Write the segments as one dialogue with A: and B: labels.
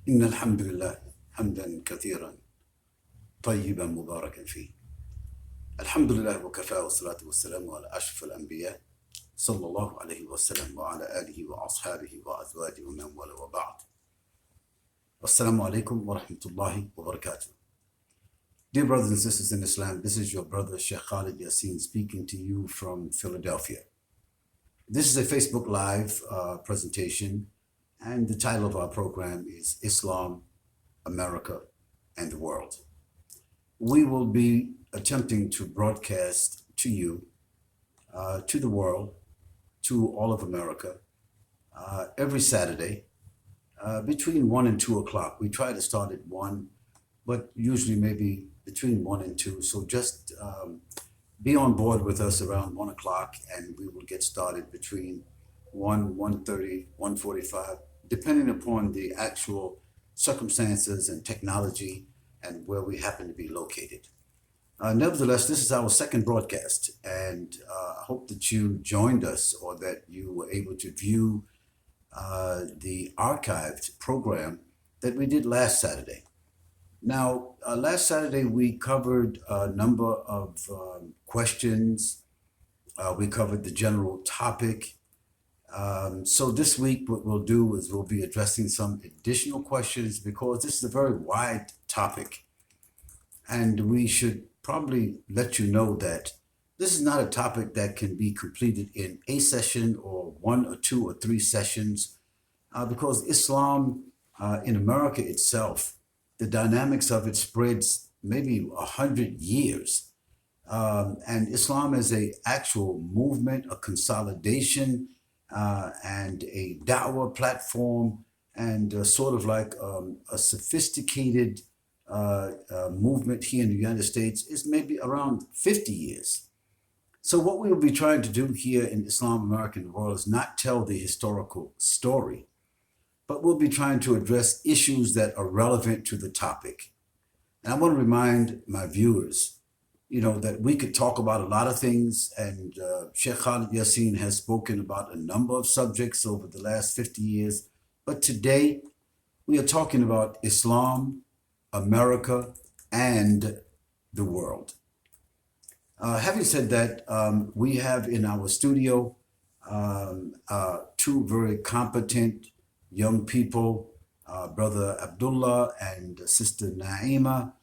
A: إن الحمد لله حمدا كثيرا طيبا مباركا فيه. الحمد لله وكفى والصلاة والسلام على أشرف الأنبياء صلى الله عليه وسلم وعلى آله وأصحابه وأزواجه ومن والاه وبعد. Assalamu alaikum wa rahmatullahi wa barakatuh. Dear brothers and sisters in Islam, this is your brother Shaykh Khalid Yasin speaking to you from Philadelphia. This is a Facebook Live presentation, and the title of our program is Islam, America, and the World. We will be attempting to broadcast to you, to the world, to all of America, every Saturday between 1 and 2 o'clock. We try to start at 1, but usually maybe between 1 and 2. So just be on board with us around 1 o'clock, and we will get started between 1:30, 1:45, depending upon the actual circumstances and technology and where we happen to be located. Nevertheless, this is our second broadcast, and I hope that you joined us or that you were able to view the archived program that we did last Saturday. Now, last Saturday we covered a number of questions. We covered the general topic. So this week what we'll do is we'll be addressing some additional questions because this is a very wide topic. And we should probably let you know that this is not a topic that can be completed in a session or 1 or 2 or 3 sessions because Islam in America itself, the dynamics of it spreads maybe 100 years. And Islam is a actual movement, a consolidation, and a Dour platform, and sort of like a sophisticated movement here in the United States is maybe around 50 years. So what we will be trying to do here in Islam, America, and the World is not tell the historical story, but we'll be trying to address issues that are relevant to the topic. And I want to remind my viewers, that we could talk about a lot of things, and Shaykh Khalid Yasin has spoken about a number of subjects over the last 50 years. But today we are talking about Islam, America, and the world. Having said that, we have in our studio 2 very competent young people, Brother Abdullah and Sister Naima,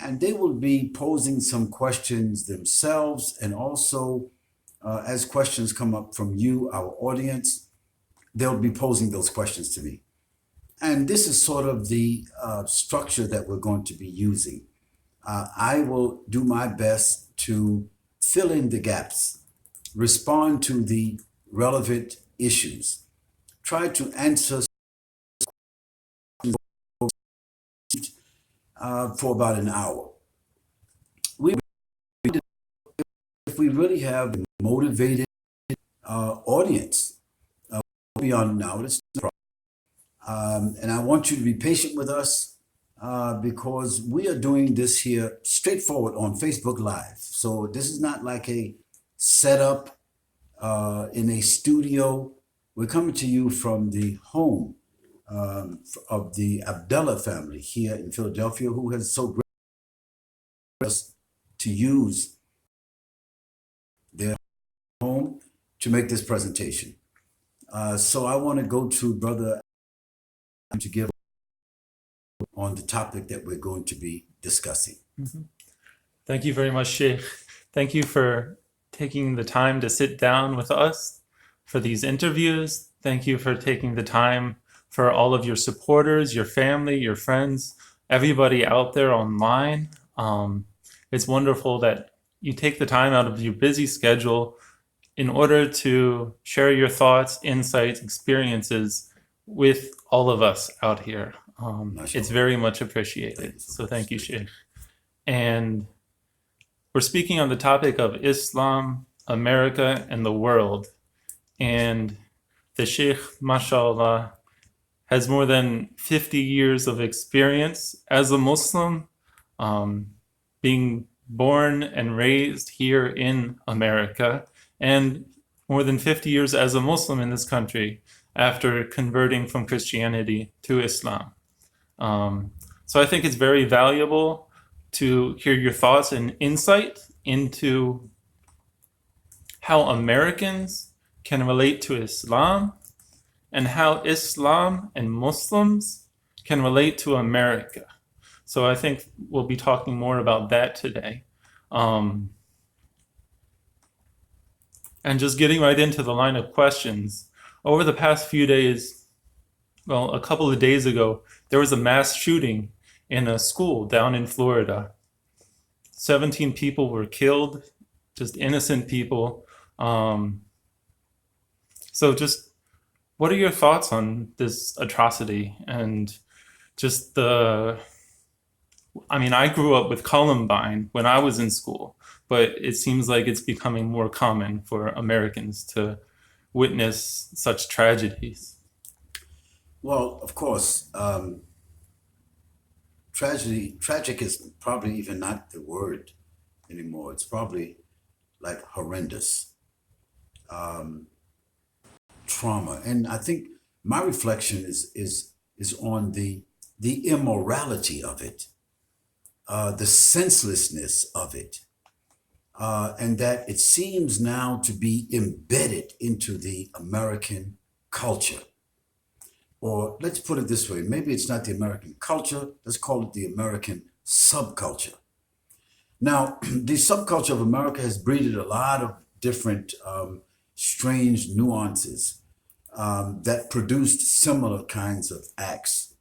A: and they will be posing some questions themselves, and also as questions come up from you, our audience, they'll be posing those questions to me. And this is sort of the structure that we're going to be using. I will do my best to fill in the gaps, respond to the relevant issues, try to answer for about an hour. If we really have a motivated audience, beyond now, it's no problem. And I want you to be patient with us because we are doing this here straightforward on Facebook Live. So this is not like a setup in a studio. We're coming to you from the home of the Abdullah family here in Philadelphia, who has so great us to use their home to make this presentation. So I want to go to Brother to give on the topic that we're going to be discussing.
B: Mm-hmm. Thank you very much, Sheikh. Thank you for taking the time to sit down with us for these interviews. Thank you for taking the time for all of your supporters, your family, your friends, everybody out there online. It's wonderful that you take the time out of your busy schedule in order to share your thoughts, insights, experiences with all of us out here. It's very much appreciated. So thank you, Sheikh. And we're speaking on the topic of Islam, America, and the world. And the Sheikh, Mashaallah, has more than 50 years of experience as a Muslim, being born and raised here in America, and more than 50 years as a Muslim in this country after converting from Christianity to Islam. So I think it's very valuable to hear your thoughts and insight into how Americans can relate to Islam and how Islam and Muslims can relate to America. So I think we'll be talking more about that today. And just getting right into the line of questions. Over the past few days, well, a couple of days ago, there was a mass shooting in a school down in Florida. 17 people were killed, just innocent people. So just what are your thoughts on this atrocity and just I grew up with Columbine when I was in school, but it seems like it's becoming more common for Americans to witness such tragedies.
A: Well, of course, tragic is probably even not the word anymore. It's probably like horrendous trauma. And I think my reflection is on the immorality of it, the senselessness of it, and that it seems now to be embedded into the American culture. Or let's put it this way, maybe it's not the American culture, let's call it the American subculture. Now, the subculture of America has breeded a lot of different strange nuances that produced similar kinds of acts.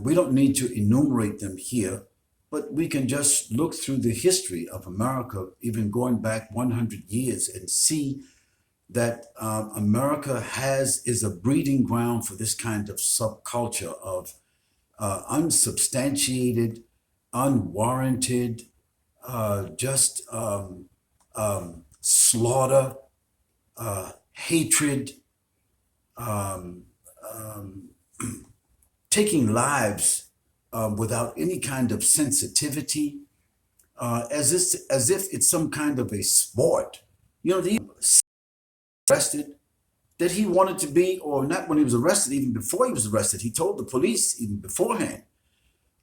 A: We don't need to enumerate them here, but we can just look through the history of America, even going back 100 years, and see that America is a breeding ground for this kind of subculture of unsubstantiated, unwarranted, just slaughter, hatred, taking lives without any kind of sensitivity, as if it's some kind of a sport. You know, the arrested that he wanted to be, or not when he was arrested, even before he was arrested, he told the police even beforehand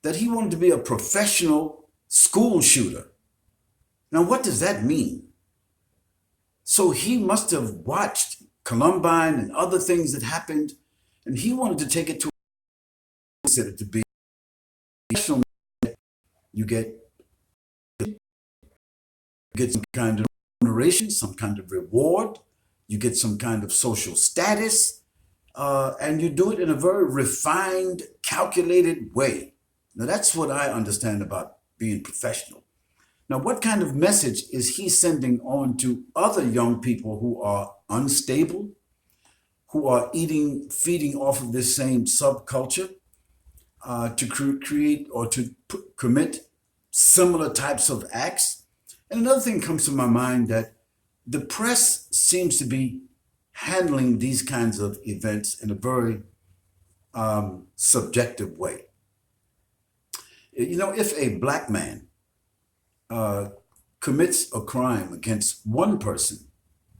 A: that he wanted to be a professional school shooter. Now, what does that mean? So he must have watched Columbine and other things that happened, and he wanted to take it to considered to be professional. You get some kind of remuneration, some kind of reward. You get some kind of social status, and you do it in a very refined, calculated way. Now, that's what I understand about being professional. Now, what kind of message is he sending on to other young people who are unstable, who are feeding off of this same subculture, to create or to commit similar types of acts? And another thing comes to my mind, that the press seems to be handling these kinds of events in a very subjective way. You know, if a black man commits a crime against one person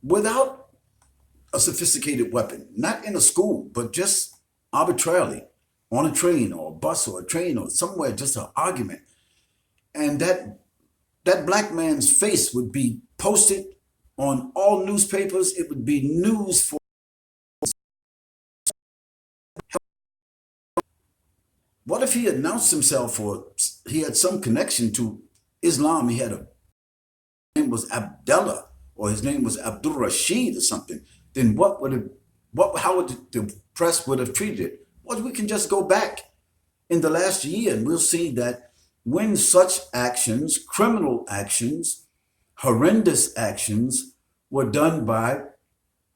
A: without a sophisticated weapon, not in a school, but just arbitrarily on a train or a bus or a train or somewhere, just an argument, and that black man's face would be posted on all newspapers, it would be news for. What if he announced himself, or he had some connection to Islam? He had his name was Abdullah, or his name was Abdul Rashid or something. Then how would the press would have treated it? Well, we can just go back in the last year and we'll see that when such actions, criminal actions, horrendous actions were done by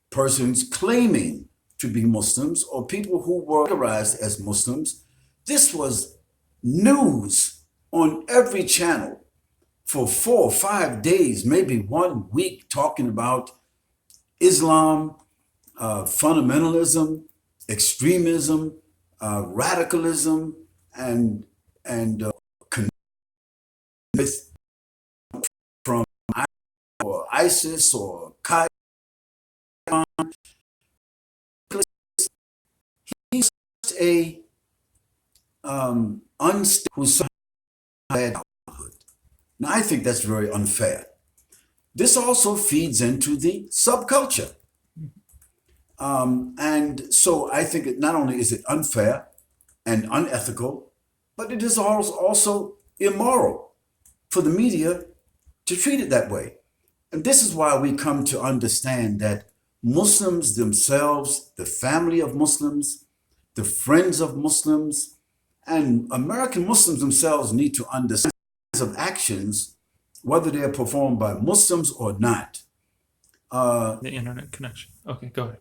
A: persons claiming to be Muslims or people who were categorized as Muslims, this was news on every channel for 4 or 5 days, maybe 1 week, talking about Islam, fundamentalism, extremism, radicalism, and from or ISIS or Qaeda. He's a who's bad childhood. Now, I think that's very unfair. This also feeds into the subculture. And so I think not only is it unfair and unethical, but it is also immoral for the media to treat it that way. And this is why we come to understand that Muslims themselves, the family of Muslims, the friends of Muslims, and American Muslims themselves need to understand of actions, whether they are performed by Muslims or not.
B: The internet connection. Okay, go ahead.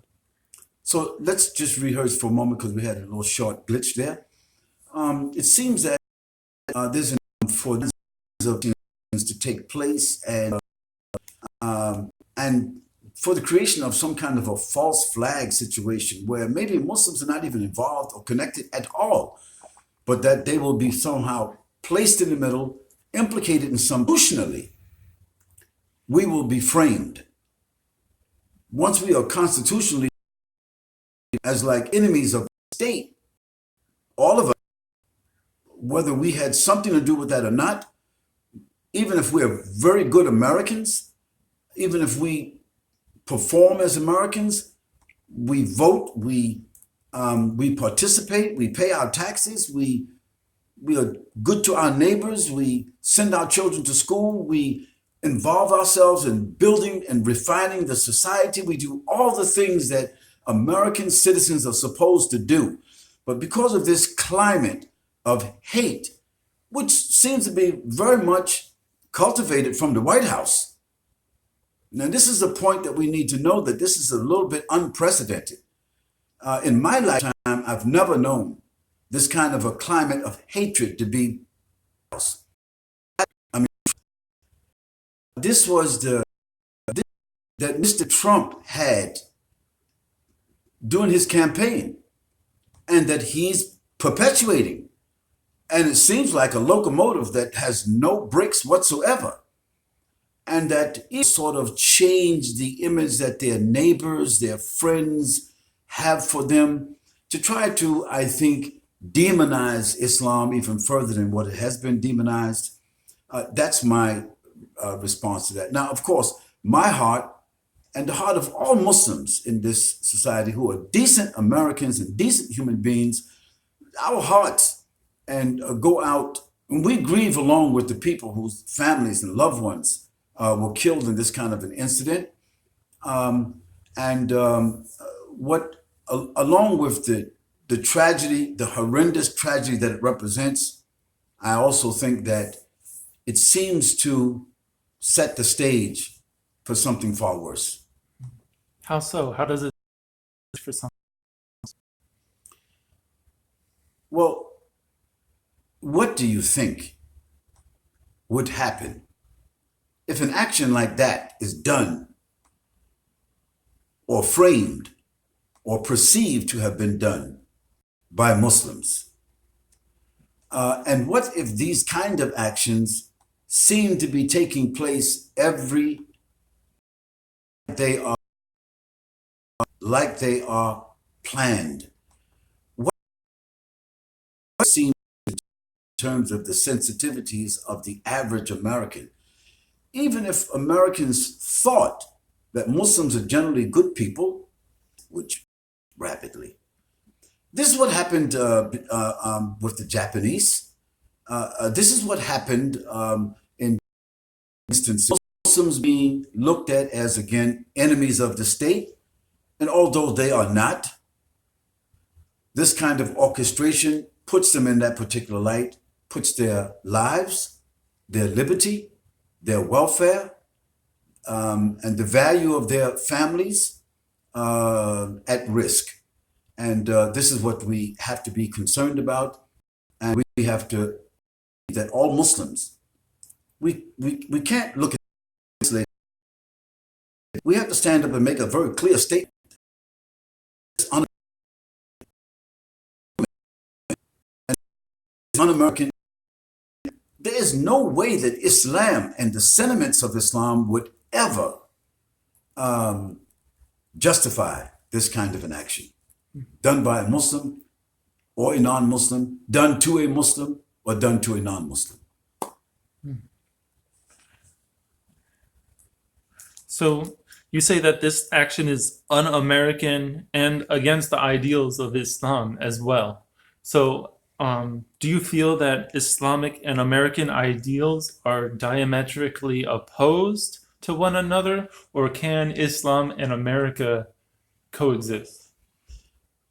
A: So let's just rehearse for a moment because we had a little short glitch there. It seems that there's for things to take place and for the creation of some kind of a false flag situation where maybe Muslims are not even involved or connected at all, but that they will be somehow placed in the middle, implicated in some constitutionally. We will be framed. Once we are constitutionally as like enemies of the state, all of us, whether we had something to do with that or not, even if we're very good Americans, even if we perform as Americans, we vote, we participate, we pay our taxes, we are good to our neighbors, we send our children to school, we involve ourselves in building and refining the society, we do all the things that American citizens are supposed to do. But because of this climate of hate, which seems to be very much cultivated from the White House. Now, this is a point that we need to know that this is a little bit unprecedented. In my lifetime, I've never known this kind of a climate of hatred to be. I mean, this was that Mr. Trump had during his campaign and that he's perpetuating. And it seems like a locomotive that has no brakes whatsoever. And that it sort of changed the image that their neighbors, their friends have for them to try to, I think, demonize Islam even further than what it has been demonized. That's my response to that. Now, of course, my heart and the heart of all Muslims in this society who are decent Americans and decent human beings, our hearts and go out and we grieve along with the people whose families and loved ones were killed in this kind of an incident. Along with the tragedy, the horrendous tragedy that it represents, I also think that it seems to set the stage for something far worse.
B: How so? How does it for some?
A: Well, what do you think would happen if an action like that is done or framed or perceived to have been done by Muslims? And what if these kind of actions seem to be taking place like they are planned? What seems in terms of the sensitivities of the average American? Even if Americans thought that Muslims are generally good people, which rapidly. This is what happened with the Japanese. This is what happened in instances. Muslims being looked at as, again, enemies of the state. And although they are not, this kind of orchestration puts them in that particular light, puts their lives, their liberty, their welfare, and the value of their families at risk. And this is what we have to be concerned about. And we have to, that all Muslims, we can't look at this. We have to stand up and make a very clear statement. Un-American. There is no way that Islam and the sentiments of Islam would ever justify this kind of an action done by a Muslim or a non-Muslim, done to a Muslim, or done to a non-Muslim.
B: So you say that this action is un-American and against the ideals of Islam as well. So do you feel that Islamic and American ideals are diametrically opposed to one another, or can Islam and America coexist?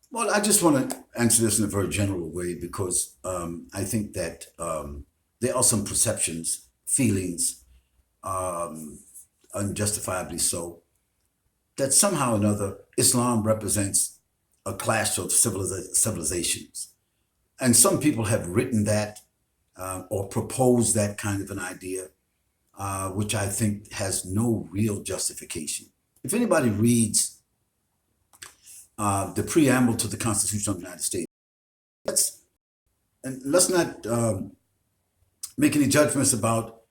A: Well, I just want to answer this in a very general way because I think that there are some perceptions, feelings, unjustifiably so, that somehow or another Islam represents a clash of civilizations. And some people have written that or proposed that kind of an idea, which I think has no real justification. If anybody reads the preamble to the Constitution of the United States, let's not make any judgments about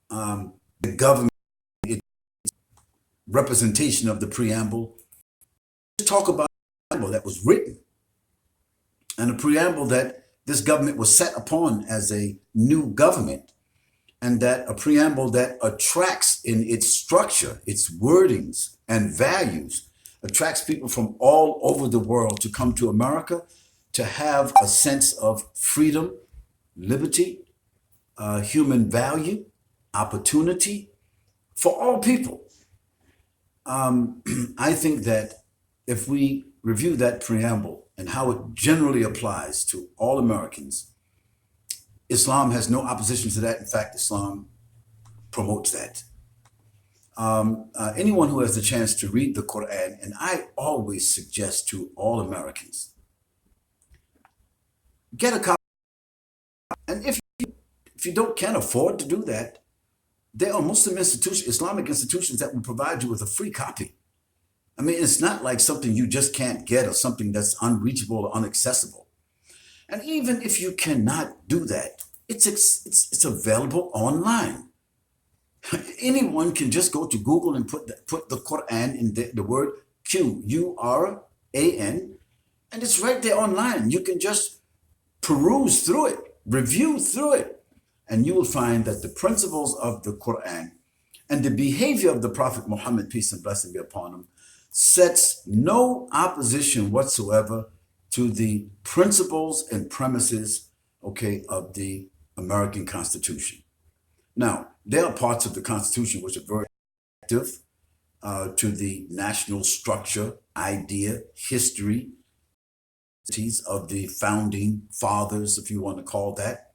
A: the government representation of the preamble. Let's talk about the preamble that was written and a preamble that this government was set upon as a new government, and that a preamble that attracts in its structure, its wordings and values, attracts people from all over the world to come to America to have a sense of freedom, liberty, human value, opportunity for all people. I think that if we review that preamble and how it generally applies to all Americans, Islam has no opposition to that. In fact, Islam promotes that. Anyone who has the chance to read the Quran, and I always suggest to all Americans, get a copy. And if you can't afford to do that, there are Muslim institutions, Islamic institutions that will provide you with a free copy. I mean, it's not like something you just can't get or something that's unreachable or inaccessible. And even if you cannot do that, it's available online. Anyone can just go to Google and put the Quran in the word Quran, and it's right there online. You can just peruse through it, review through it, and you will find that the principles of the Quran and the behavior of the Prophet Muhammad, peace and blessing be upon him, sets no opposition whatsoever to the principles and premises, of the American Constitution. Now, there are parts of the Constitution which are very active to the national structure, idea, history of the founding fathers, if you want to call that.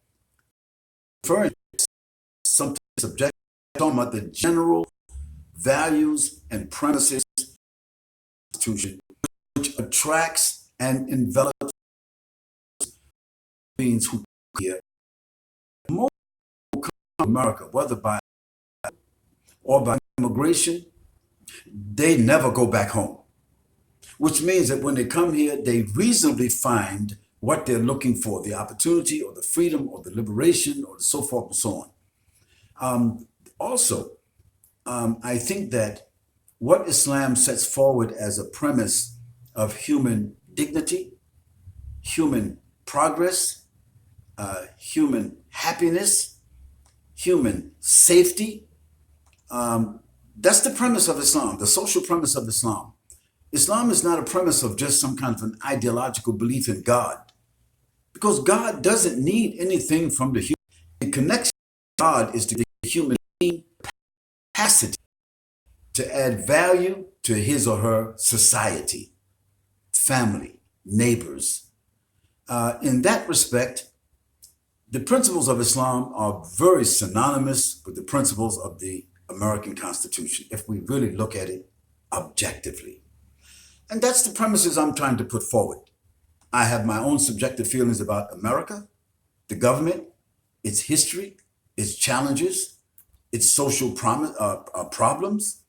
A: Referring to something subjective, talking about the general values and premises of the Constitution, which attracts and envelops beings who come here. Most who come to America, whether by or by immigration, they never go back home, which means that when they come here, they reasonably find what they're looking for, the opportunity or the freedom or the liberation or so forth and so on. I think that what Islam sets forward as a premise of human dignity, human progress, human happiness, human safety, that's the premise of Islam, the social premise of Islam. Islam is not a premise of just some kind of an ideological belief in God, because God doesn't need anything from the human. The connection to God is to the human being capacity to add value to his or her society, family, neighbors. In that respect, the principles of Islam are very synonymous with the principles of the American Constitution, if we really look at it objectively. And that's the premises I'm trying to put forward. I have my own subjective feelings about America, the government, its history, its challenges, its social problems.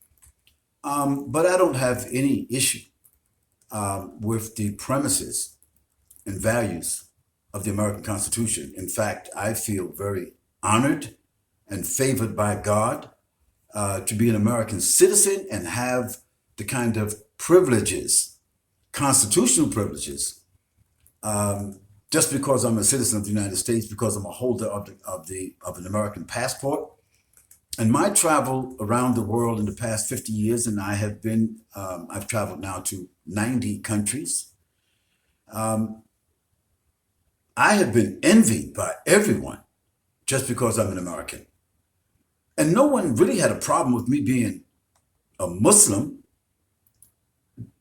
A: But I don't have any issue with the premises and values of the American Constitution. In fact, I feel very honored and favored by God to be an American citizen and have the kind of privileges, constitutional privileges, just because I'm a citizen of the United States, because I'm a holder of an American passport. And my travel around the world in the past 50 years, and I've traveled now to 90 countries. I have been envied by everyone just because I'm an American. And no one really had a problem with me being a Muslim,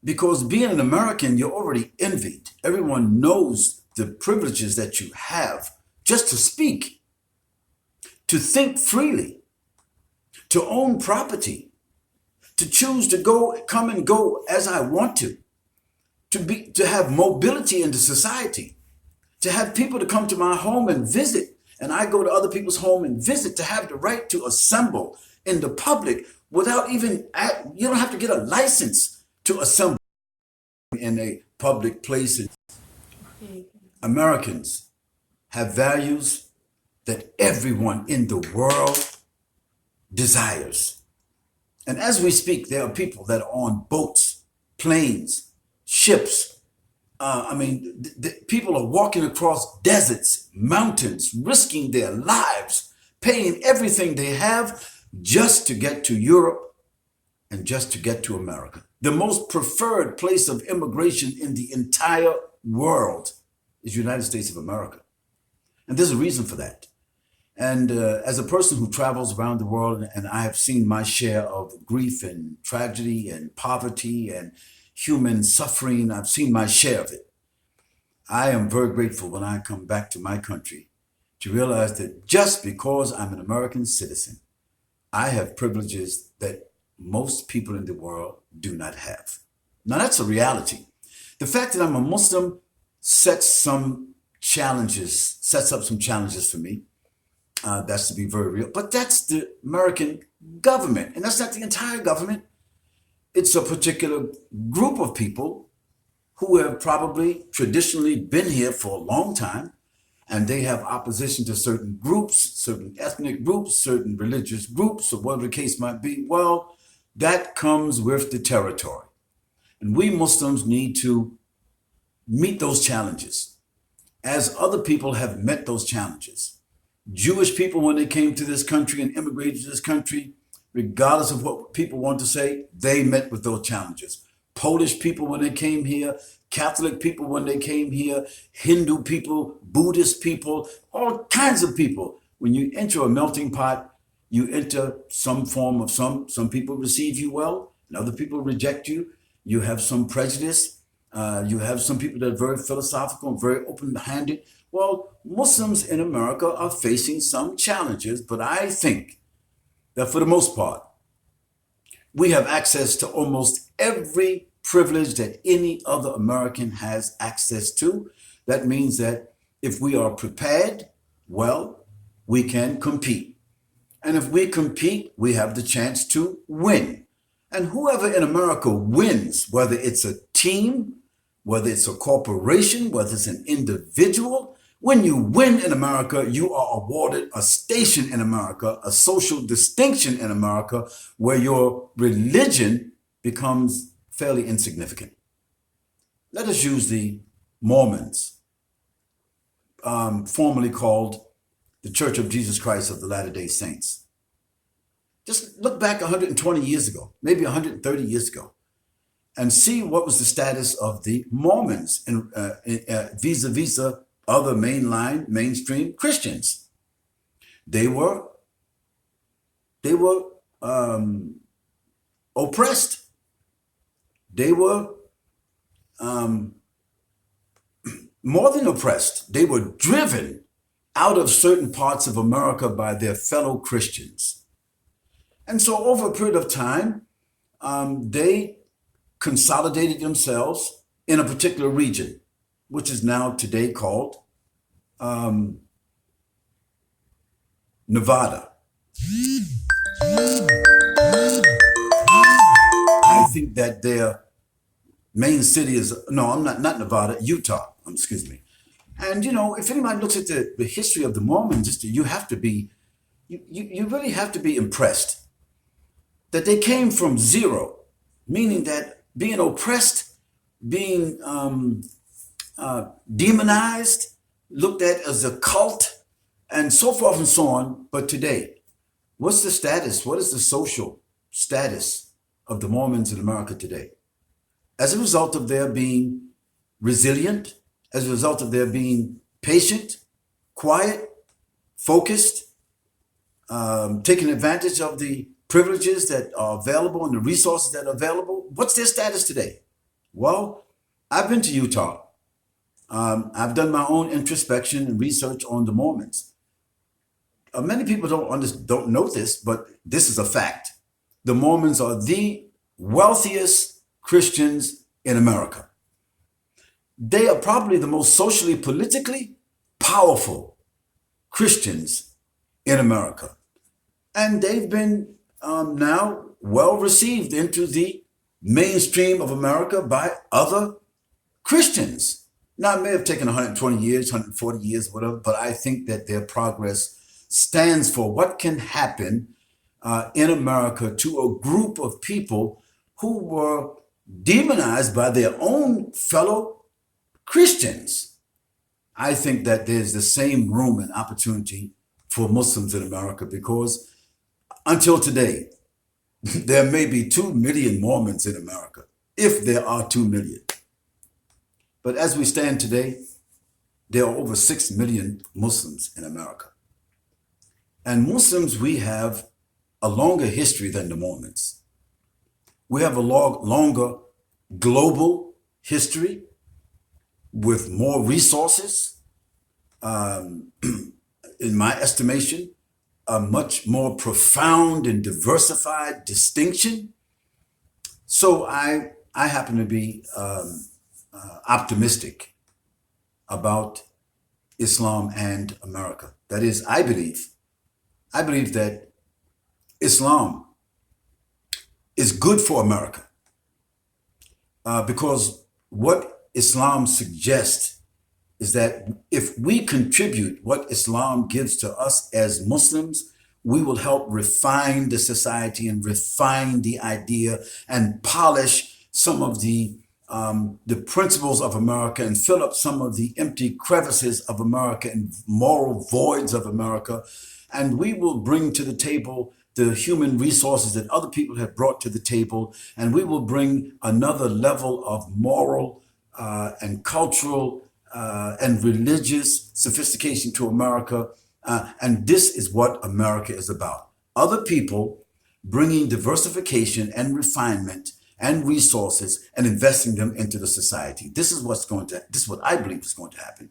A: because being an American, you're already envied. Everyone knows the privileges that you have just to speak, to think freely, to own property, to choose to come and go as I want to have mobility into society, to have people to come to my home and visit, and I go to other people's home and visit, to have the right to assemble in the public without you don't have to get a license to assemble in a public place. Americans have values that everyone in the world desires. And as we speak, there are people that are on boats, planes, ships. People are walking across deserts, mountains, risking their lives, paying everything they have just to get to Europe and just to get to America. The most preferred place of immigration in the entire world is the United States of America. And there's a reason for that. And as a person who travels around the world, and I have seen my share of grief and tragedy and poverty and human suffering, I've seen my share of it. I am very grateful when I come back to my country to realize that just because I'm an American citizen, I have privileges that most people in the world do not have. Now, that's a reality. The fact that I'm a Muslim sets up some challenges for me. That's to be very real. But that's the American government, and that's not the entire government. It's a particular group of people who have probably traditionally been here for a long time, and they have opposition to certain groups, certain ethnic groups, certain religious groups, or whatever the case might be. Well, that comes with the territory. And we Muslims need to meet those challenges, as other people have met those challenges. Jewish people, when they came to this country and immigrated to this country, regardless of what people want to say, they met with those challenges. Polish people, when they came here, Catholic people, when they came here, Hindu people, Buddhist people, all kinds of people. When you enter a melting pot, you enter some form of some people receive you well, and other people reject you. You have some prejudice. You have some people that are very philosophical and very open-handed. Well, Muslims in America are facing some challenges, but I think that for the most part, we have access to almost every privilege that any other American has access to. That means that if we are prepared, well, we can compete. And if we compete, we have the chance to win. And whoever in America wins, whether it's a team, whether it's a corporation, whether it's an individual, when you win in America, you are awarded a station in America, a social distinction in America, where your religion becomes fairly insignificant. Let us use the Mormons, formerly called the Church of Jesus Christ of the Latter-day Saints. Just look back 120 years ago, maybe 130 years ago, and see what was the status of the Mormons vis-a-vis other mainstream Christians. They were oppressed. They were more than oppressed. They were driven out of certain parts of America by their fellow Christians. And so over a period of time, they consolidated themselves in a particular region, which is now today called Nevada. I think that their main city is, not Nevada, Utah, excuse me. And, if anybody looks at the history of the Mormons, you really have to be impressed that they came from zero, meaning that being oppressed, being demonized, looked at as a cult, and so forth and so on. But today, what's the status? What is the social status of the Mormons in America today? As a result of their being resilient, as a result of their being patient, quiet, focused, taking advantage of the privileges that are available and the resources that are available, what's their status today? Well, I've been to Utah. I've done my own introspection and research on the Mormons. Many people don't know this, but this is a fact. The Mormons are the wealthiest Christians in America. They are probably the most socially, politically powerful Christians in America. And they've been now well received into the mainstream of America by other Christians. Now, it may have taken 120 years, 140 years, whatever, but I think that their progress stands for what can happen in America to a group of people who were demonized by their own fellow Christians. I think that there's the same room and opportunity for Muslims in America, because until today, there may be 2 million Mormons in America, if there are 2 million. But as we stand today, there are over 6 million Muslims in America. And Muslims, we have a longer history than the Mormons. We have a longer global history with more resources. In my estimation, a much more profound and diversified distinction. So I happen to be optimistic about Islam and America. That is, I believe that Islam is good for America because what Islam suggests is that if we contribute what Islam gives to us as Muslims, we will help refine the society and refine the idea and polish some of the principles of America and fill up some of the empty crevices of America and moral voids of America. And we will bring to the table the human resources that other people have brought to the table. And we will bring another level of moral and cultural and religious sophistication to America. And this is what America is about. Other people bringing diversification and refinement and resources and investing them into the society. This is what I believe is going to happen.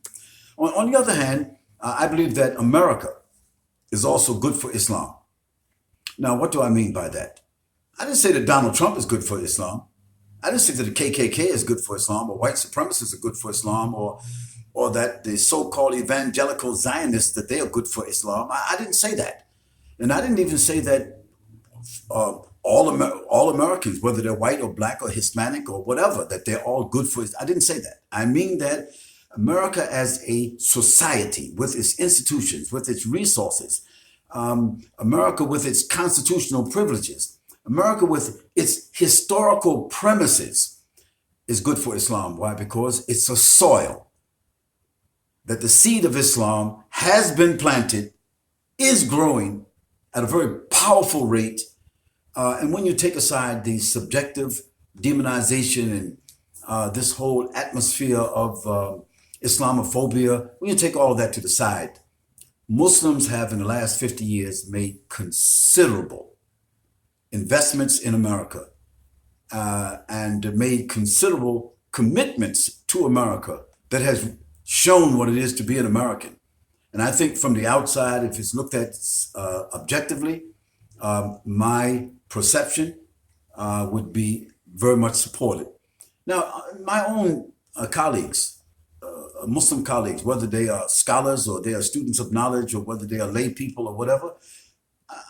A: On the other hand, I believe that America is also good for Islam. Now, what do I mean by that? I didn't say that Donald Trump is good for Islam. I didn't say that the Kkk is good for Islam, or white supremacists are good for Islam, or that the so-called evangelical Zionists, that they are good for Islam. I didn't say that. And I didn't even say that all Americans, whether they're white or black or Hispanic or whatever, that they're all good for it. I didn't say that. I mean that America as a society with its institutions, with its resources, America with its constitutional privileges, America with its historical premises is good for Islam. Why? Because it's a soil that the seed of Islam has been planted, is growing at a very powerful rate. And when you take aside the subjective demonization and this whole atmosphere of Islamophobia, when you take all of that to the side, Muslims have in the last 50 years made considerable investments in America and made considerable commitments to America that has shown what it is to be an American. And I think from the outside, if it's looked at objectively, my perception would be very much supported. Now, my own colleagues, Muslim colleagues, whether they are scholars or they are students of knowledge or whether they are lay people or whatever,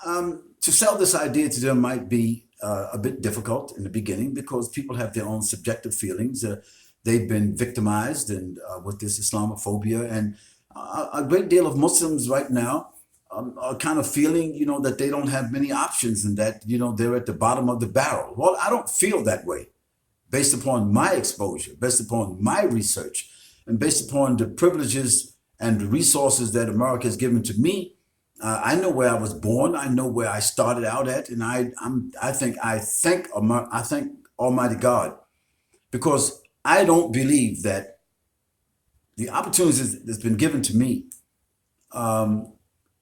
A: to sell this idea to them might be a bit difficult in the beginning because people have their own subjective feelings. They've been victimized and with this Islamophobia, and a great deal of Muslims right now are kind of feeling, that they don't have many options and that, they're at the bottom of the barrel. Well, I don't feel that way based upon my exposure, based upon my research, and based upon the privileges and the resources that America has given to me. I know where I was born. I know where I started out at, and I thank Almighty God, because I don't believe that the opportunities that's been given to me,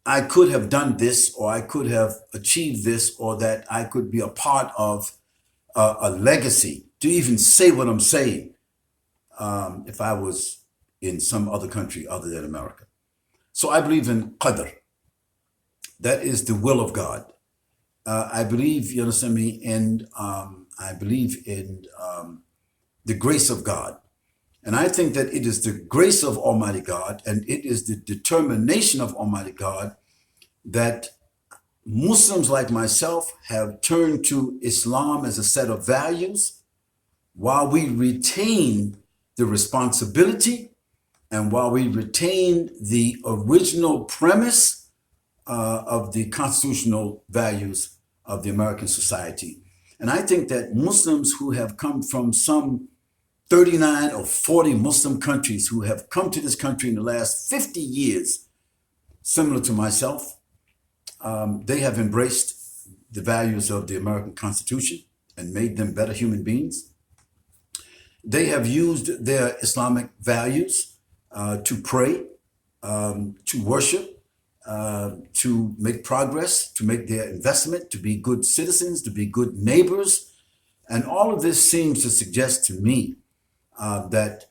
A: I could have done this, or I could have achieved this, or that I could be a part of a legacy to even say what I'm saying if I was in some other country other than America. So I believe in qadr. That is the will of God. I believe, you understand me, and I believe in the grace of God. And I think that it is the grace of Almighty God, and it is the determination of Almighty God that Muslims like myself have turned to Islam as a set of values, while we retain the responsibility and while we retain the original premise of the constitutional values of the American society. And I think that Muslims who have come from some 39 or 40 Muslim countries, who have come to this country in the last 50 years, similar to myself, they have embraced the values of the American Constitution and made them better human beings. They have used their Islamic values to pray, to worship, to make progress, to make their investment, to be good citizens, to be good neighbors. And all of this seems to suggest to me that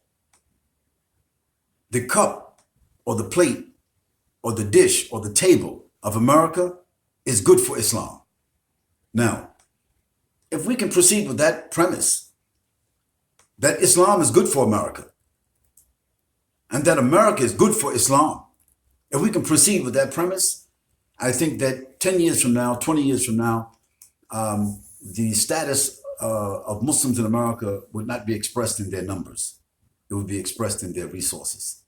A: the cup or the plate or the dish or the table of America is good for Islam. Now, if we can proceed with that premise, that Islam is good for America and that America is good for Islam, if we can proceed with that premise, I think that 10 years from now, 20 years from now, the status of Muslims in America would not be expressed in their numbers. It would be expressed in their resources.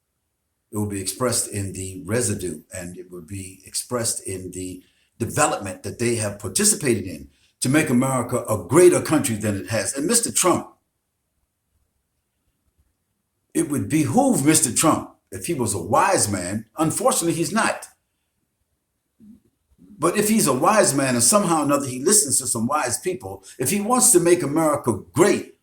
A: It would be expressed in the residue, and it would be expressed in the development that they have participated in to make America a greater country than it has. And Mr. Trump, it would behoove Mr. Trump, if he was a wise man. Unfortunately, he's not. But if he's a wise man and somehow or another he listens to some wise people, if he wants to make America great,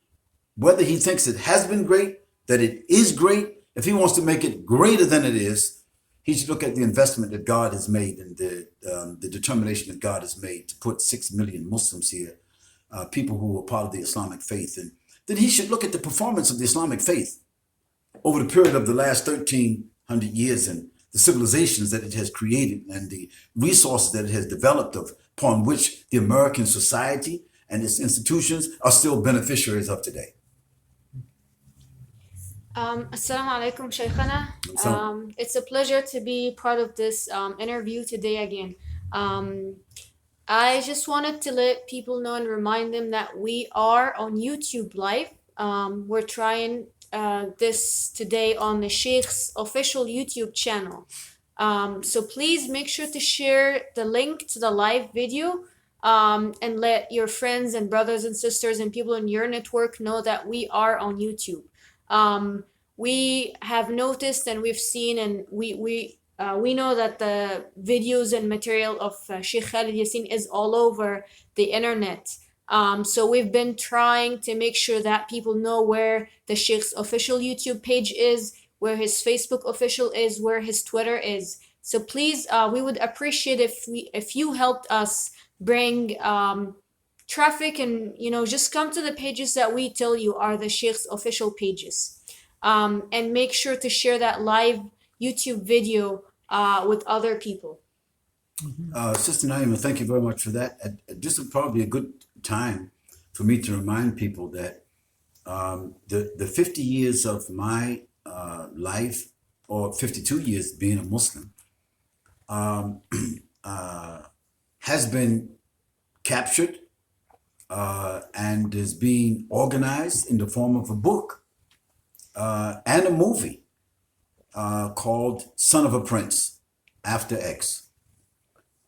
A: whether he thinks it has been great, that it is great, if he wants to make it greater than it is, he should look at the investment that God has made and the determination that God has made to put 6 million Muslims here, people who are part of the Islamic faith. And then he should look at the performance of the Islamic faith over the period of the last 1,300 years and the civilizations that it has created and the resources that it has developed, upon which the American society and its institutions are still beneficiaries of today.
C: Assalamu alaikum, Shaykhana. It's a pleasure to be part of this interview today again. I just wanted to let people know and remind them that we are on YouTube Live. We're trying this today on the Shaykh's official YouTube channel. So please make sure to share the link to the live video and let your friends and brothers and sisters and people in your network know that we are on YouTube. We have noticed and we've seen and we know that the videos and material of Shaykh Khalid Yasin is all over the internet. So we've been trying to make sure that people know where the Shaykh's official YouTube page is, where his Facebook official is, where his Twitter is. So please, we would appreciate if you helped us bring traffic and just come to the pages that we tell you are the Shaykh's official pages, and make sure to share that live YouTube video with other people.
A: Sister Naima, thank you very much for that. This is probably a good time for me to remind people that the 50 years of my life, or 52 years being a Muslim, has been captured and is being organized in the form of a book and a movie called Son of a Prince After X.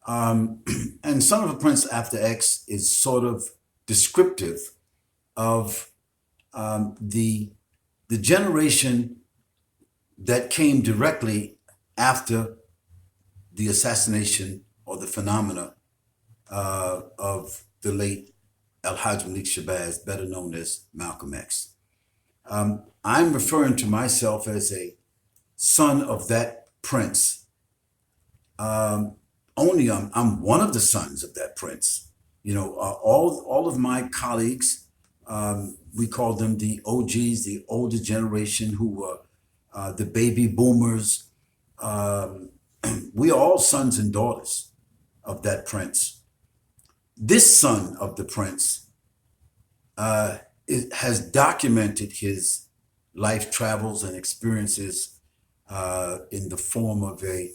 A: And Son of a Prince After X is sort of descriptive of the generation that came directly after the assassination or the phenomena of the late Al-Hajj Malik Shabazz, better known as Malcolm X. I'm referring to myself as a son of that prince. Only I'm one of the sons of that prince. You know, all of my colleagues, we call them the OGs, the older generation, who were the baby boomers. We are all sons and daughters of that prince. This son of the prince has documented his life travels and experiences in the form of a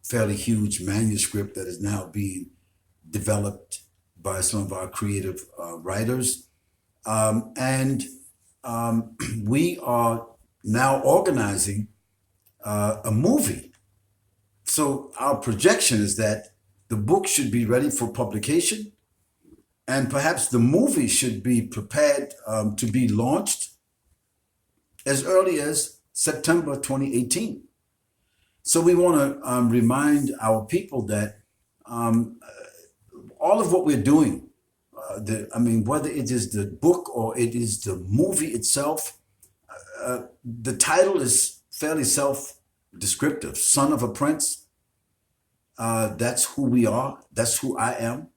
A: fairly huge manuscript that is now being developed by some of our creative writers. We are now organizing a movie. So our projection is that the book should be ready for publication, and perhaps the movie should be prepared to be launched as early as September 2018. So we want to remind our people that all of what we're doing, whether it is the book or it is the movie itself, the title is fairly self-descriptive. Son of a Prince. That's who we are. That's who I am.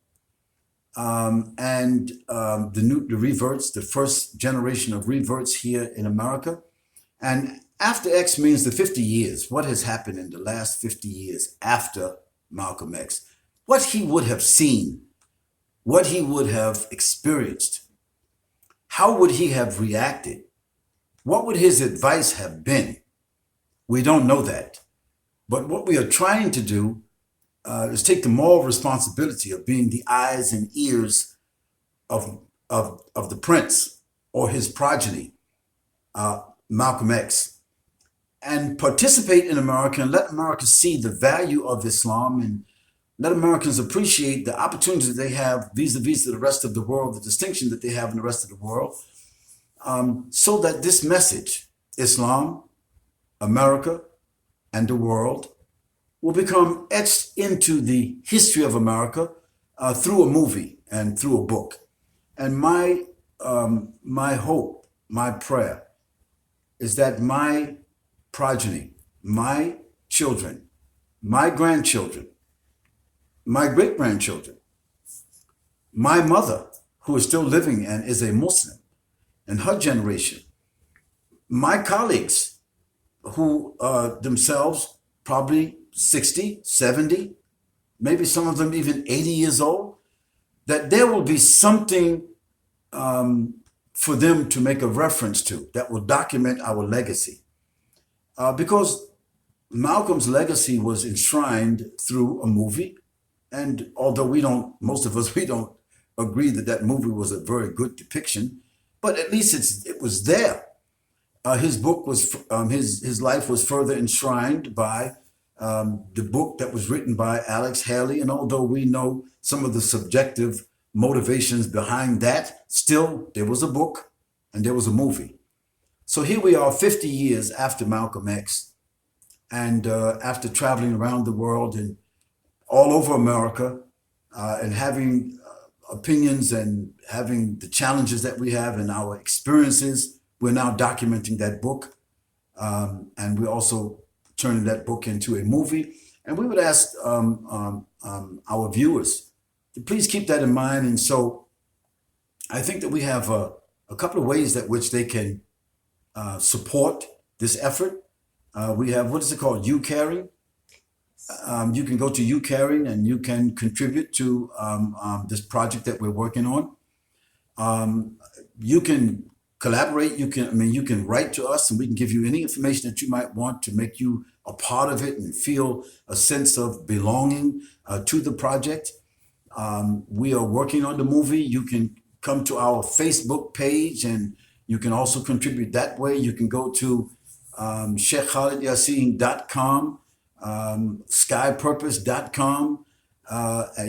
A: The reverts, the first generation of reverts here in America. And after X means the 50 years. What has happened in the last 50 years after Malcolm X? What he would have seen, what he would have experienced. How would he have reacted? What would his advice have been? We don't know that. But what we are trying to do is take the moral responsibility of being the eyes and ears of the prince or his progeny, Malcolm X, and participate in America and let America see the value of Islam and let Americans appreciate the opportunities that they have vis-a-vis the rest of the world, the distinction that they have in the rest of the world, so that this message, Islam, America, and the world, will become etched into the history of America through a movie and through a book. And my hope, my prayer, is that my progeny, my children, my grandchildren, my great-grandchildren, my mother, who is still living and is a Muslim, and her generation, my colleagues, who themselves probably 60, 70, maybe some of them even 80 years old, that there will be something for them to make a reference to that will document our legacy. Because Malcolm's legacy was enshrined through a movie. And although most of us don't agree that that movie was a very good depiction, but at least it was there. His book was, his life was further enshrined by the book that was written by Alex Haley. And although we know some of the subjective motivations behind that, still there was a book and there was a movie. So here we are 50 years after Malcolm X, and after traveling around the world and all over America and having opinions and having the challenges that we have and our experiences, we're now documenting that book. And we're also turning that book into a movie. And we would ask our viewers to please keep that in mind. And so I think that we have a couple of ways that which they can support this effort. We have, what is it called? YouCaring. You can go to YouCaring and you can contribute to this project that we're working on. You can collaborate. You can write to us and we can give you any information that you might want to make you a part of it and feel a sense of belonging to the project. We are working on the movie. You can come to our Facebook page and you can also contribute that way. You can go to ShaykhKhalidYasin.com, skypurpose.com.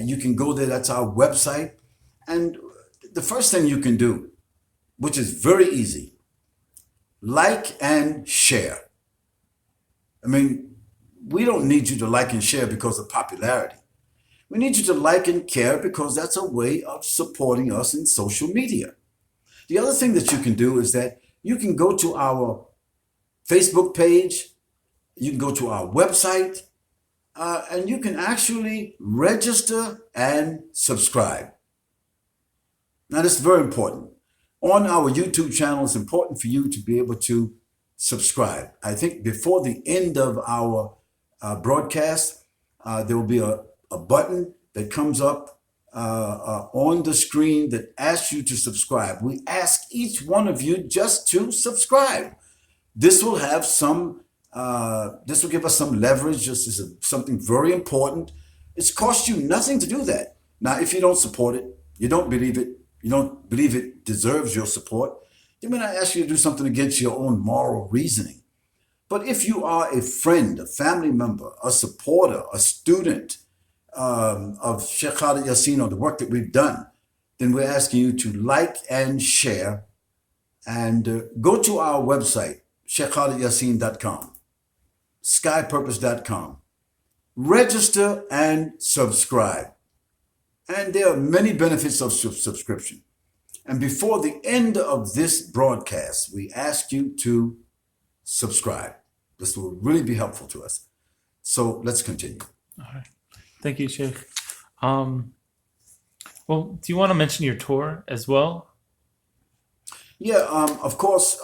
A: You can go there. That's our website. And the first thing you can do, which is very easy, like and share. I mean, we don't need you to like and share because of popularity. We need you to like and care because that's a way of supporting us in social media. The other thing that you can do is that you can go to our Facebook page, you can go to our website, and you can actually register and subscribe. Now, this is very important. On our YouTube channel, it's important for you to be able to subscribe. I think before the end of our broadcast, there will be a button that comes up on the screen that asks you to subscribe. We ask each one of you just to subscribe. This will have some, this will give us some leverage. This is something very important. It's cost you nothing to do that. Now, if you don't support it, you don't believe it, you don't believe it deserves your support, then we're not asking you to do something against your own moral reasoning. But if you are a friend, a family member, a supporter, a student of Shaykh Khalid Yasin or the work that we've done, then we're asking you to like and share and go to our website, shaykhkhalidyasin.com, skypurpose.com. Register and subscribe. And there are many benefits of subscription. And before the end of this broadcast, we ask you to subscribe. This will really be helpful to us. So let's continue.
B: All right. Thank you, Sheikh. Well, do you want to mention your tour as well?
A: Yeah, of course.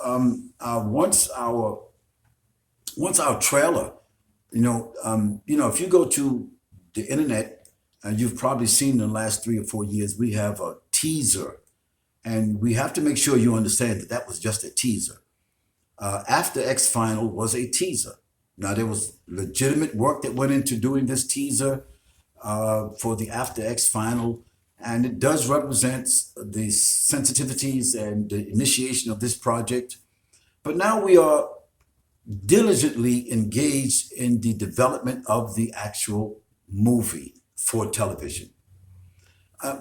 A: Once our trailer, if you go to the internet, you've probably seen in the last 3 or 4 years, we have a teaser, and we have to make sure you understand that that was just a teaser. After X Final was a teaser. Now, there was legitimate work that went into doing this teaser for the After X Final, and it does represent the sensitivities and the initiation of this project. But now we are diligently engaged in the development of the actual movie for television.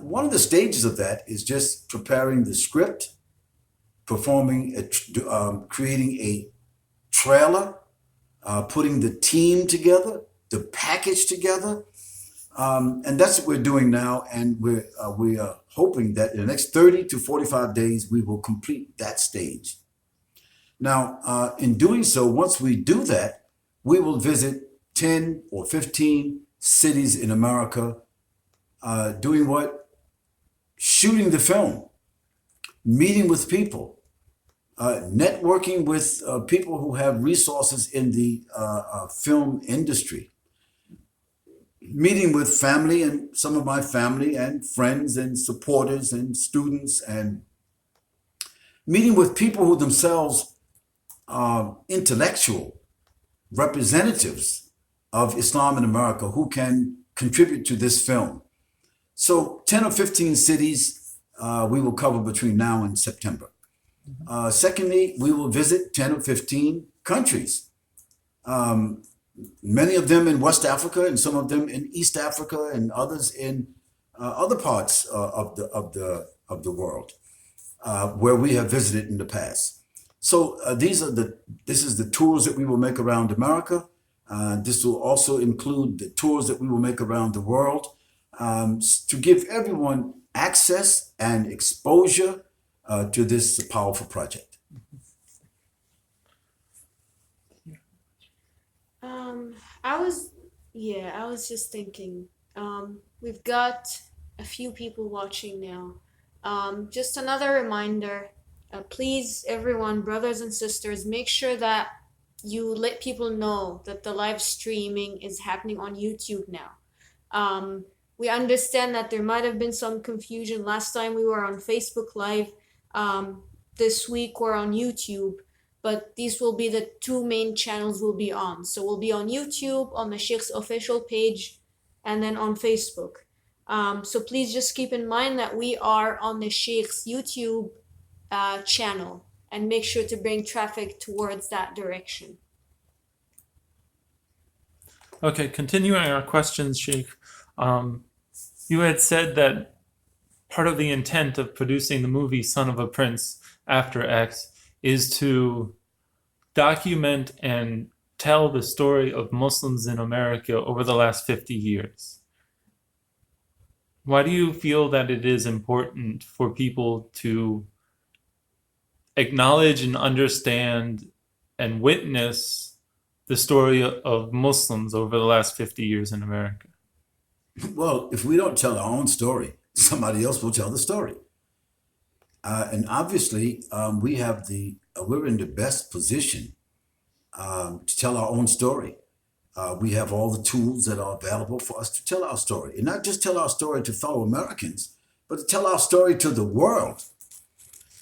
A: One of the stages of that is just preparing the script, creating a trailer, putting the team together, the package together. And that's what we're doing now. And we are hoping that in the next 30 to 45 days, we will complete that stage. Now, in doing so, once we do that, we will visit 10 or 15 cities in America, doing what? Shooting the film, meeting with people, networking with people who have resources in the film industry, meeting with family and some of my family and friends and supporters and students, and meeting with people who themselves are intellectual representatives of Islam in America who can contribute to this film. So 10 or 15 cities we will cover between now and September. Secondly, we will visit 10 or 15 countries. Many of them in West Africa and some of them in East Africa and others in other parts of the world where we have visited in the past. So this is the tours that we will make around America. This will also include the tours that we will make around the world to give everyone access and exposure to this powerful project.
C: I was just thinking, we've got a few people watching now. Just another reminder, please, everyone, brothers and sisters, make sure that you let people know that the live streaming is happening on YouTube now. We understand that there might have been some confusion last time we were on Facebook Live. This week we're on YouTube, but these will be the two main channels we'll be on. So we'll be on YouTube, on the Sheikh's official page, and then on Facebook. So please just keep in mind that we are on the Sheikh's YouTube channel, and make sure to bring traffic towards that direction.
B: Okay, continuing our questions, Sheikh. You had said that part of the intent of producing the movie Son of a Prince After X is to document and tell the story of Muslims in America over the last 50 years. Why do you feel that it is important for people to acknowledge and understand and witness the story of Muslims over the last 50 years in America?
A: Well, if we don't tell our own story, somebody else will tell the story. And obviously, we're in the best position to tell our own story. We have all the tools that are available for us to tell our story. And not just tell our story to fellow Americans, but to tell our story to the world.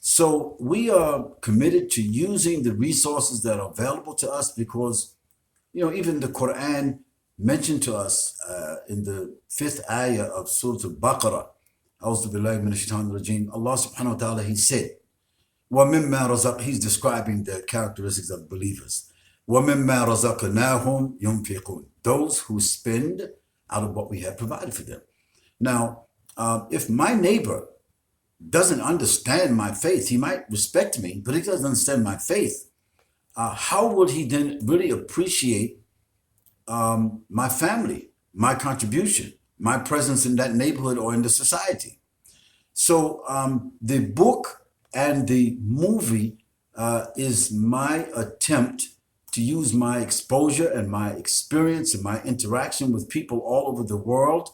A: So we are committed to using the resources that are available to us because, even the Quran mentioned to us in the 5th ayah of Surah Baqarah, Regine, Allah Subhanahu wa Taala, He said, وَمِمَّا رَزَقْ, He's describing the characteristics of believers. وَمِمَّا رَزَقْنَاهُمْ يُنْفِقُونَ, those who spend out of what we have provided for them. Now, if my neighbor doesn't understand my faith, he might respect me, but he doesn't understand my faith, how would he then really appreciate my family, my contribution, my presence in that neighborhood or in the society? So the book and the movie is my attempt to use my exposure and my experience and my interaction with people all over the world.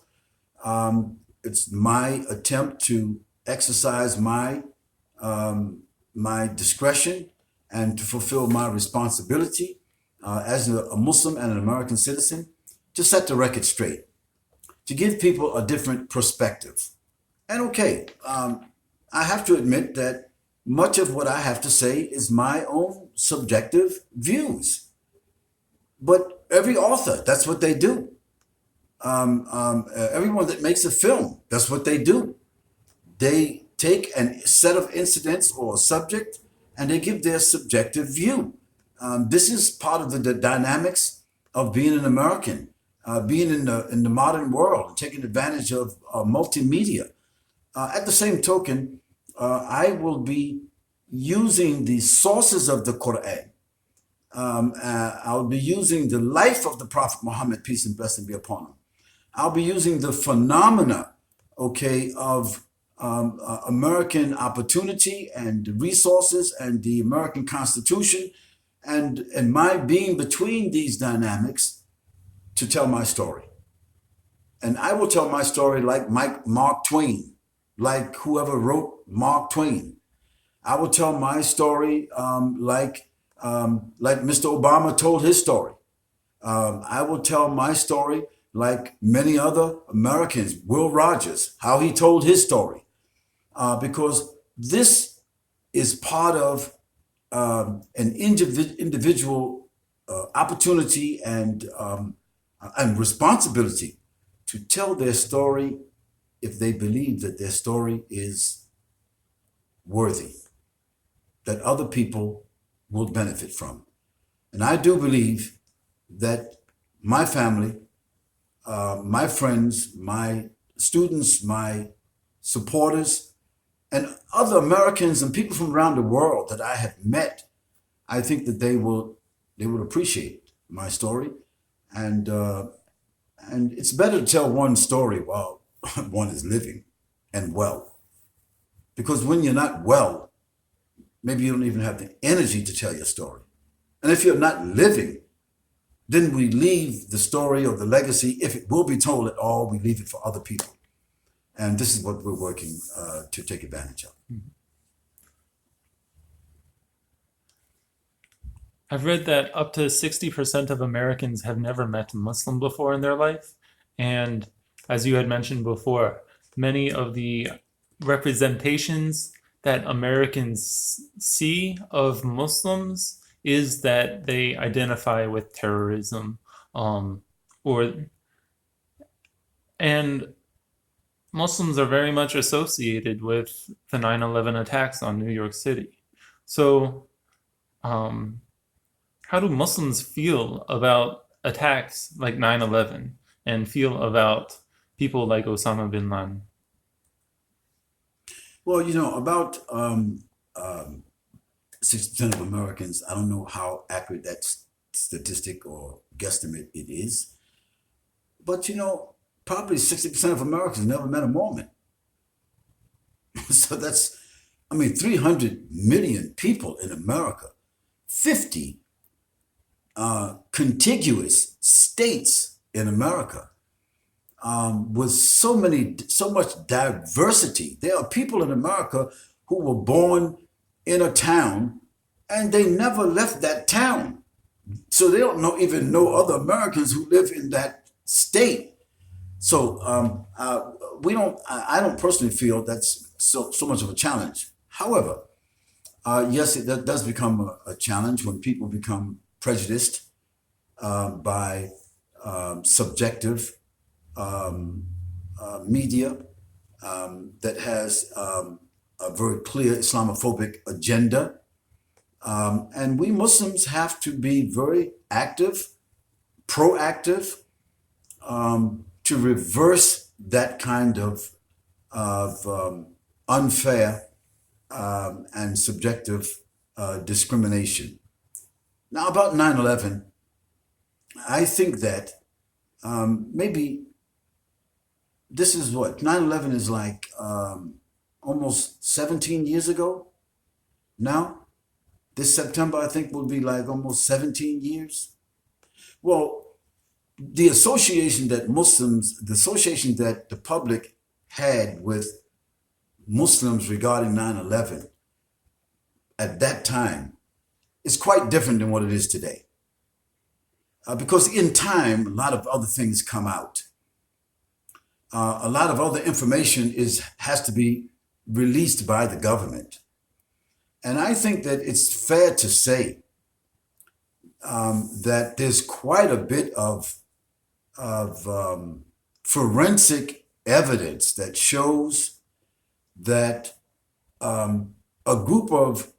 A: It's my attempt to exercise my discretion and to fulfill my responsibility as a Muslim and an American citizen, to set the record straight, to give people a different perspective. And okay, I have to admit that much of what I have to say is my own subjective views. But every author, that's what they do. Everyone that makes a film, that's what they do. They take a set of incidents or a subject and they give their subjective view. This is part of the dynamics of being an American, being in the modern world, and taking advantage of multimedia. At the same token, I will be using the sources of the Quran. I'll be using the life of the Prophet Muhammad, peace and blessing be upon him. I'll be using the phenomena, of American opportunity and the resources and the American Constitution and my being between these dynamics to tell my story. And I will tell my story like Mark Twain, like whoever wrote Mark Twain. I will tell my story like Mr. Obama told his story. I will tell my story like many other Americans, Will Rogers, how he told his story. Because this is part of an individual opportunity and responsibility to tell their story if they believe that their story is worthy, that other people will benefit from. And I do believe that my family, my friends, my students, my supporters, and other Americans and people from around the world that I have met, I think that they will appreciate my story. And it's better to tell one story while one is living and well. Because when you're not well, maybe you don't even have the energy to tell your story. And if you're not living, then we leave the story or the legacy, if it will be told at all, we leave it for other people. And this is what we're working to take advantage of.
B: I've read that up to 60% of Americans have never met a Muslim before in their life. And as you had mentioned before, many of the representations that Americans see of Muslims is that they identify with terrorism, and Muslims are very much associated with the 9/11 attacks on New York City. So how do Muslims feel about attacks like 9/11 and feel about people like Osama bin Laden?
A: Well, about 60% of Americans, I don't know how accurate that statistic or guesstimate it is. But probably 60% of Americans never met a Mormon. So that's, 300 million people in America, 50 contiguous states in America, with so much diversity. There are people in America who were born in a town and they never left that town. So they don't even know other Americans who live in that state. So I don't personally feel that's so much of a challenge. However, yes, that does become a challenge when people become prejudiced by subjective media that has a very clear Islamophobic agenda. And we Muslims have to be very active, proactive, to reverse that kind of unfair and subjective discrimination. Now, about 9/11, I think that maybe this is 9/11 is like almost 17 years ago now. This September, I think, will be like almost 17 years. Well, the association that the public had with Muslims regarding 9/11 at that time is quite different than what it is today. Because in time, a lot of other things come out. A lot of other information has to be released by the government. And I think that it's fair to say that there's quite a bit of forensic evidence that shows that a group of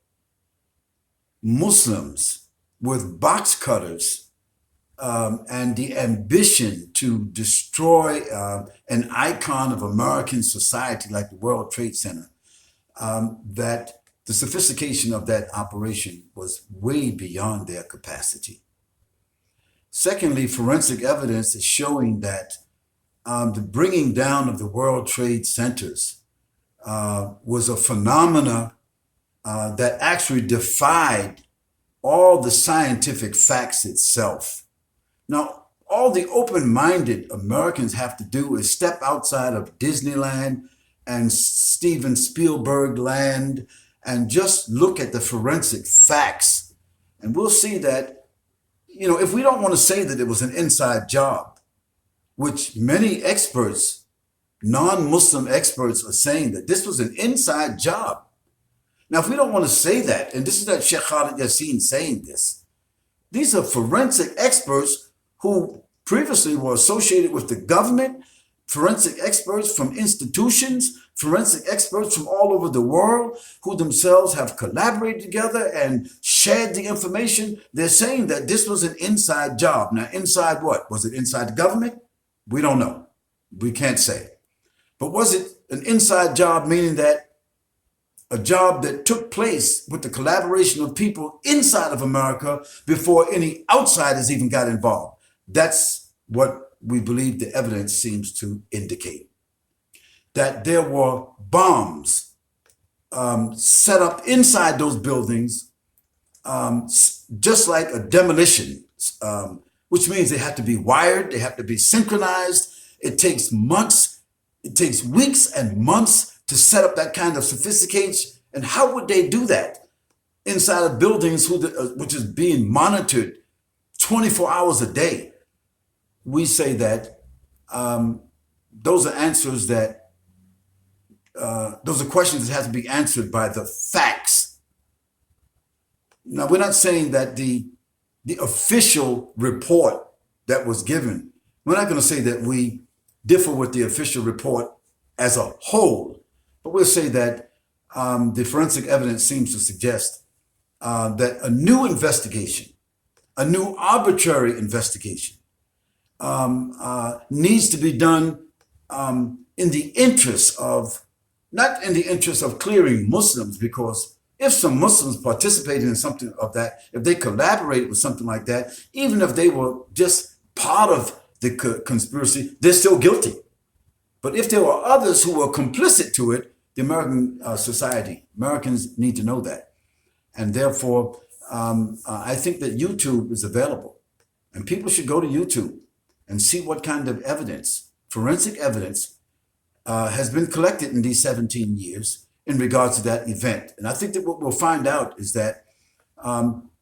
A: Muslims with box cutters and the ambition to destroy an icon of American society like the World Trade Center, that the sophistication of that operation was way beyond their capacity. Secondly, forensic evidence is showing that the bringing down of the World Trade Centers was a phenomena that actually defied all the scientific facts itself. Now, all the open-minded Americans have to do is step outside of Disneyland and Steven Spielberg land and just look at the forensic facts. And we'll see that, if we don't want to say that it was an inside job, which many experts, non-Muslim experts, are saying that this was an inside job. Now, if we don't want to say that, and this is that Shaykh Khalid Yasin saying this, these are forensic experts who previously were associated with the government, forensic experts from institutions, forensic experts from all over the world who themselves have collaborated together and shared the information. They're saying that this was an inside job. Now, inside what? Was it inside the government? We don't know. We can't say. But was it an inside job, meaning that a job that took place with the collaboration of people inside of America before any outsiders even got involved? That's what we believe the evidence seems to indicate. That there were bombs set up inside those buildings, just like a demolition, which means they have to be wired, they have to be synchronized. It takes months, it takes weeks and months to set up that kind of sophistication. And how would they do that inside of buildings which is being monitored 24 hours a day? We say that those are answers that, those are questions that have to be answered by the facts. Now, we're not saying that the official report that was given, we're not going to say that we differ with the official report as a whole, but we'll say that the forensic evidence seems to suggest that a new investigation, a new arbitrary investigation, needs to be done in the interest of, not in the interest of clearing Muslims, because if some Muslims participated in something of that, if they collaborated with something like that, even if they were just part of the conspiracy, they're still guilty. But if there were others who were complicit to it, the American society, Americans need to know that. And therefore, I think that YouTube is available. And people should go to YouTube and see what kind of evidence, forensic evidence, has been collected in these 17 years in regards to that event. And I think that what we'll find out is that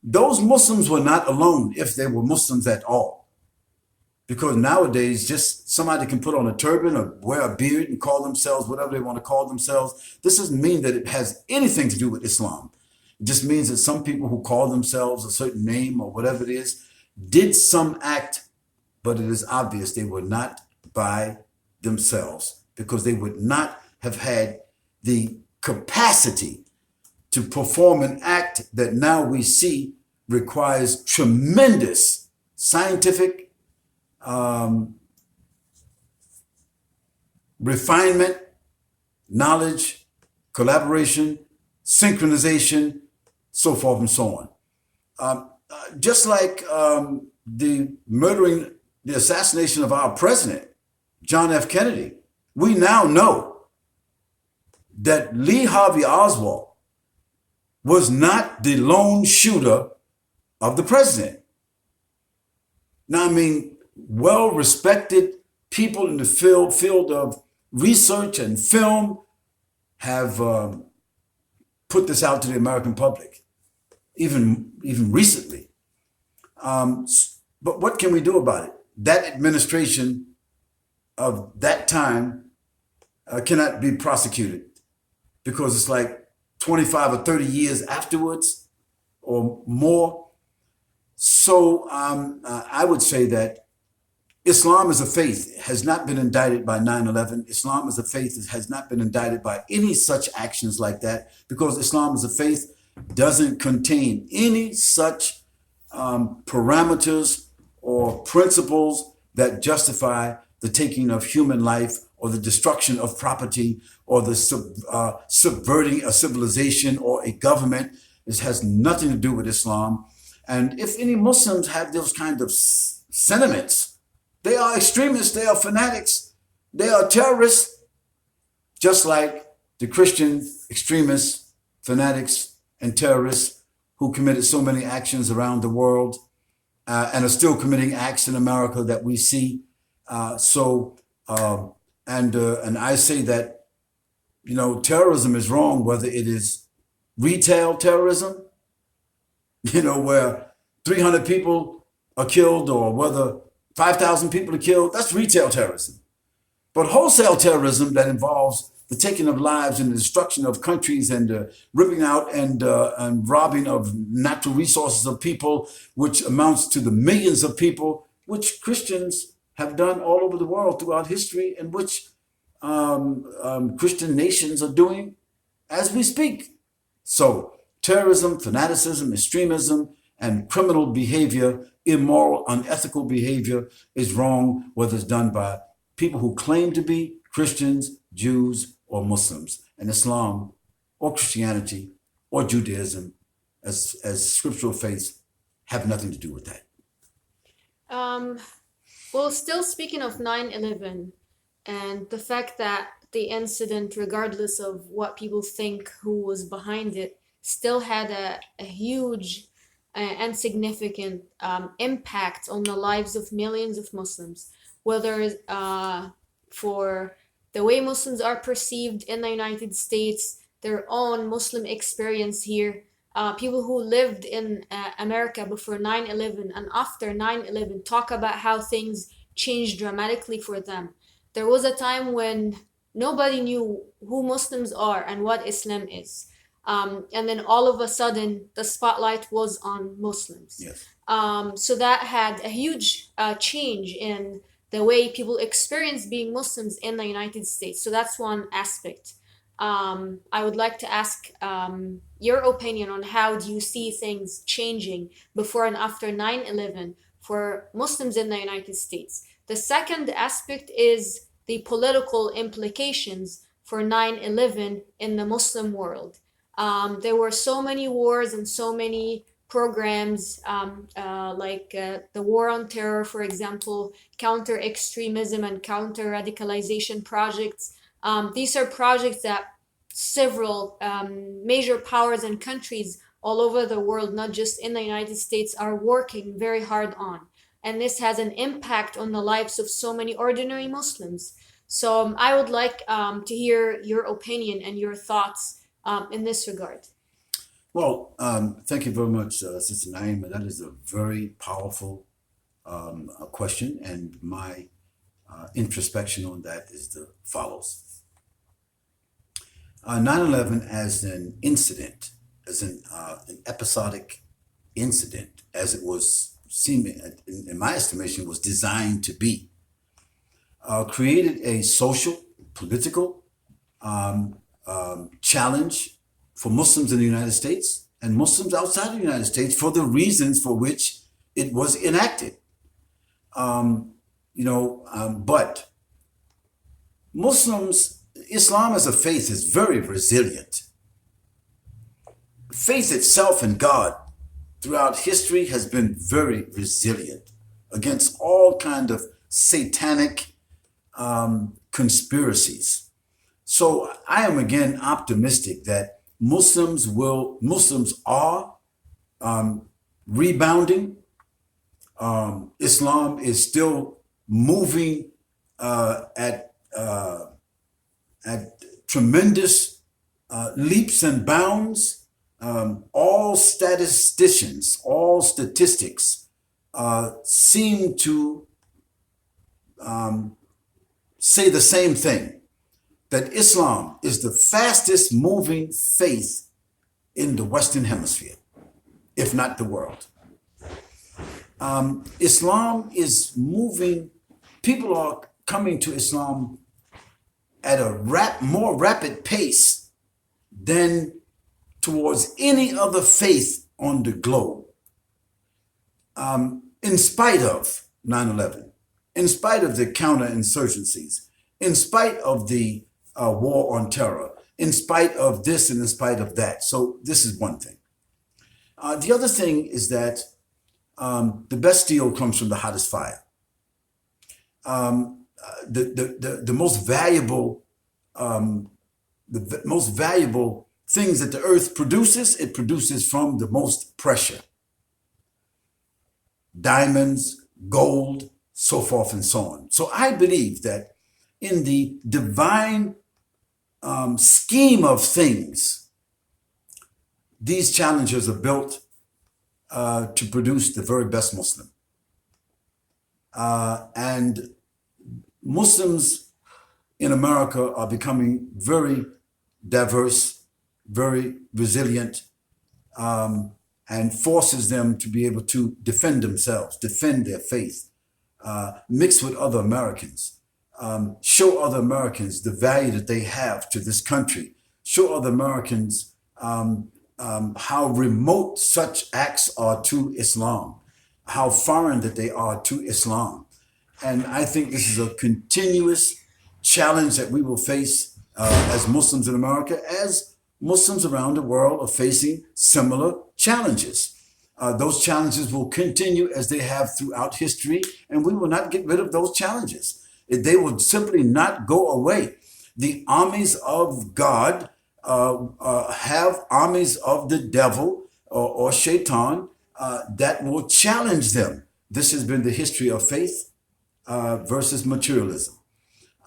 A: those Muslims were not alone, if they were Muslims at all. Because nowadays, just somebody can put on a turban or wear a beard and call themselves whatever they want to call themselves. This doesn't mean that it has anything to do with Islam. It just means that some people who call themselves a certain name or whatever it is did some act, but it is obvious they were not by themselves, because they would not have had the capacity to perform an act that now we see requires tremendous scientific refinement, knowledge, collaboration, synchronization, so forth and so on. Just like the assassination of our president, John F. Kennedy, we now know that Lee Harvey Oswald was not the lone shooter of the president. Now, I mean, well-respected people in the field of research and film have put this out to the American public, even recently. But what can we do about it? That administration of that time cannot be prosecuted, because it's like 25 or 30 years afterwards or more. So I would say that Islam as a faith has not been indicted by 9/11. Islam as a faith has not been indicted by any such actions like that, because Islam as a faith doesn't contain any such parameters or principles that justify the taking of human life or the destruction of property or the subverting a civilization or a government. This has nothing to do with Islam. And if any Muslims have those kind of sentiments, they are extremists, they are fanatics, they are terrorists, just like the Christian extremists, fanatics, and terrorists who committed so many actions around the world and are still committing acts in America that we see. And I say that, you know, terrorism is wrong, whether it is retail terrorism, you know, where 300 people are killed, or whether 5,000 people are killed. That's retail terrorism. But wholesale terrorism that involves the taking of lives and the destruction of countries and ripping out and robbing of natural resources of people, which amounts to the millions of people, which Christians have done all over the world throughout history, and which Christian nations are doing as we speak. So terrorism, fanaticism, extremism, and criminal behavior, immoral, unethical behavior is wrong, whether it's done by people who claim to be Christians, Jews, or Muslims. And Islam or Christianity or Judaism as scriptural faiths have nothing to do with that.
C: Well, still speaking of 9/11 and the fact that the incident, regardless of what people think who was behind it, still had a huge and significant impact on the lives of millions of Muslims, whether for the way Muslims are perceived in the United States, their own Muslim experience here, people who lived in America before 9/11 and after 9/11 talk about how things changed dramatically for them. There was a time when nobody knew who Muslims are and what Islam is. And then all of a sudden, the spotlight was on Muslims.
A: Yes.
C: So that had a huge change in the way people experience being Muslims in the United States. So that's one aspect. I would like to ask your opinion on how do you see things changing before and after 9/11 for Muslims in the United States. The second aspect is the political implications for 9/11 in the Muslim world. There were so many wars and so many programs, like the War on Terror, for example, counter extremism and counter radicalization projects. These are projects that several major powers and countries all over the world, not just in the United States, are working very hard on. And this has an impact on the lives of so many ordinary Muslims. So I would like to hear your opinion and your thoughts in this regard.
A: Well, thank you very much, Sister Naima. That is a very powerful question, and my introspection on that is the follows. 9/11 as an incident, as an episodic incident, as it was seeming, in my estimation, was designed to be, created a social, political challenge for Muslims in the United States and Muslims outside the United States for the reasons for which it was enacted. But Muslims, Islam as a faith is very resilient. Faith itself in God throughout history has been very resilient against all kind of satanic conspiracies. So I am again optimistic that Muslims are rebounding. Islam is still moving at tremendous leaps and bounds. All statisticians, all statistics seem to say the same thing, that Islam is the fastest moving faith in the Western Hemisphere, if not the world. Islam is moving, people are coming to Islam at a more rapid pace than towards any other faith on the globe. In spite of 9/11, in spite of the counterinsurgencies, in spite of the war on terror, in spite of this and in spite of that. So this is one thing. The other thing is that the best steel comes from the hottest fire. The most valuable, things that the earth produces, it produces from the most pressure. Diamonds, gold, so forth and so on. So I believe that in the divine scheme of things, these challenges are built to produce the very best Muslim. And Muslims in America are becoming very diverse, very resilient, and forces them to be able to defend themselves, defend their faith, mix with other Americans, show other Americans the value that they have to this country, show other Americans how remote such acts are to Islam, how foreign that they are to Islam. And I think this is a continuous challenge that we will face as Muslims in America, as Muslims around the world are facing similar challenges. Those challenges will continue as they have throughout history, and we will not get rid of those challenges. They will simply not go away. The armies of God have armies of the devil or shaitan that will challenge them. This has been the history of faith versus materialism.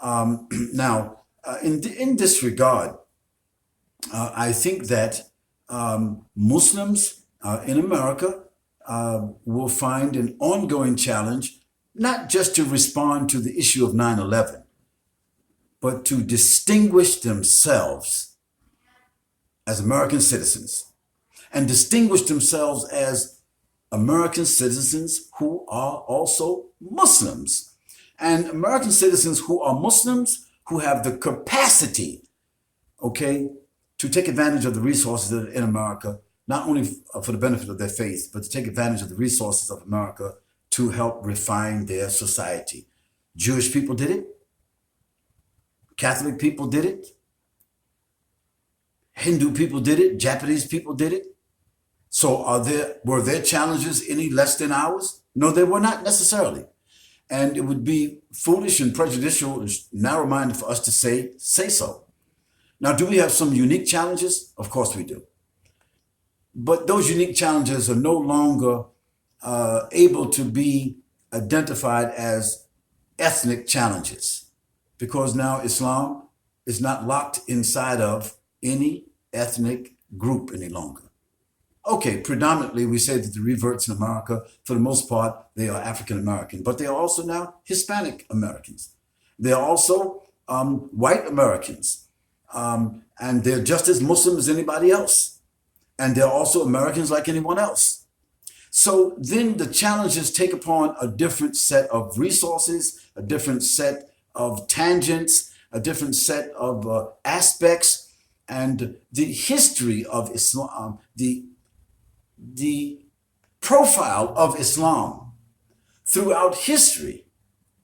A: Now, in this regard, I think that Muslims in America will find an ongoing challenge, not just to respond to the issue of 9/11, but to distinguish themselves as American citizens and distinguish themselves as American citizens who are also Muslims, and American citizens who are Muslims who have the capacity, to take advantage of the resources that are in America, not only for the benefit of their faith, but to take advantage of the resources of America to help refine their society. Jewish people did it. Catholic people did it. Hindu people did it, Japanese people did it. So were their challenges any less than ours? No, they were not necessarily. And it would be foolish and prejudicial and narrow-minded for us to say so. Now, do we have some unique challenges? Of course we do. But those unique challenges are no longer able to be identified as ethnic challenges, because now Islam is not locked inside of any ethnic group any longer. Okay, predominantly we say that the reverts in America, for the most part, they are African American, but they are also now Hispanic Americans. They are also white Americans, and they're just as Muslim as anybody else. And they're also Americans like anyone else. So then the challenges take upon a different set of resources, a different set of tangents, a different set of aspects, and the history of Islam, the profile of Islam throughout history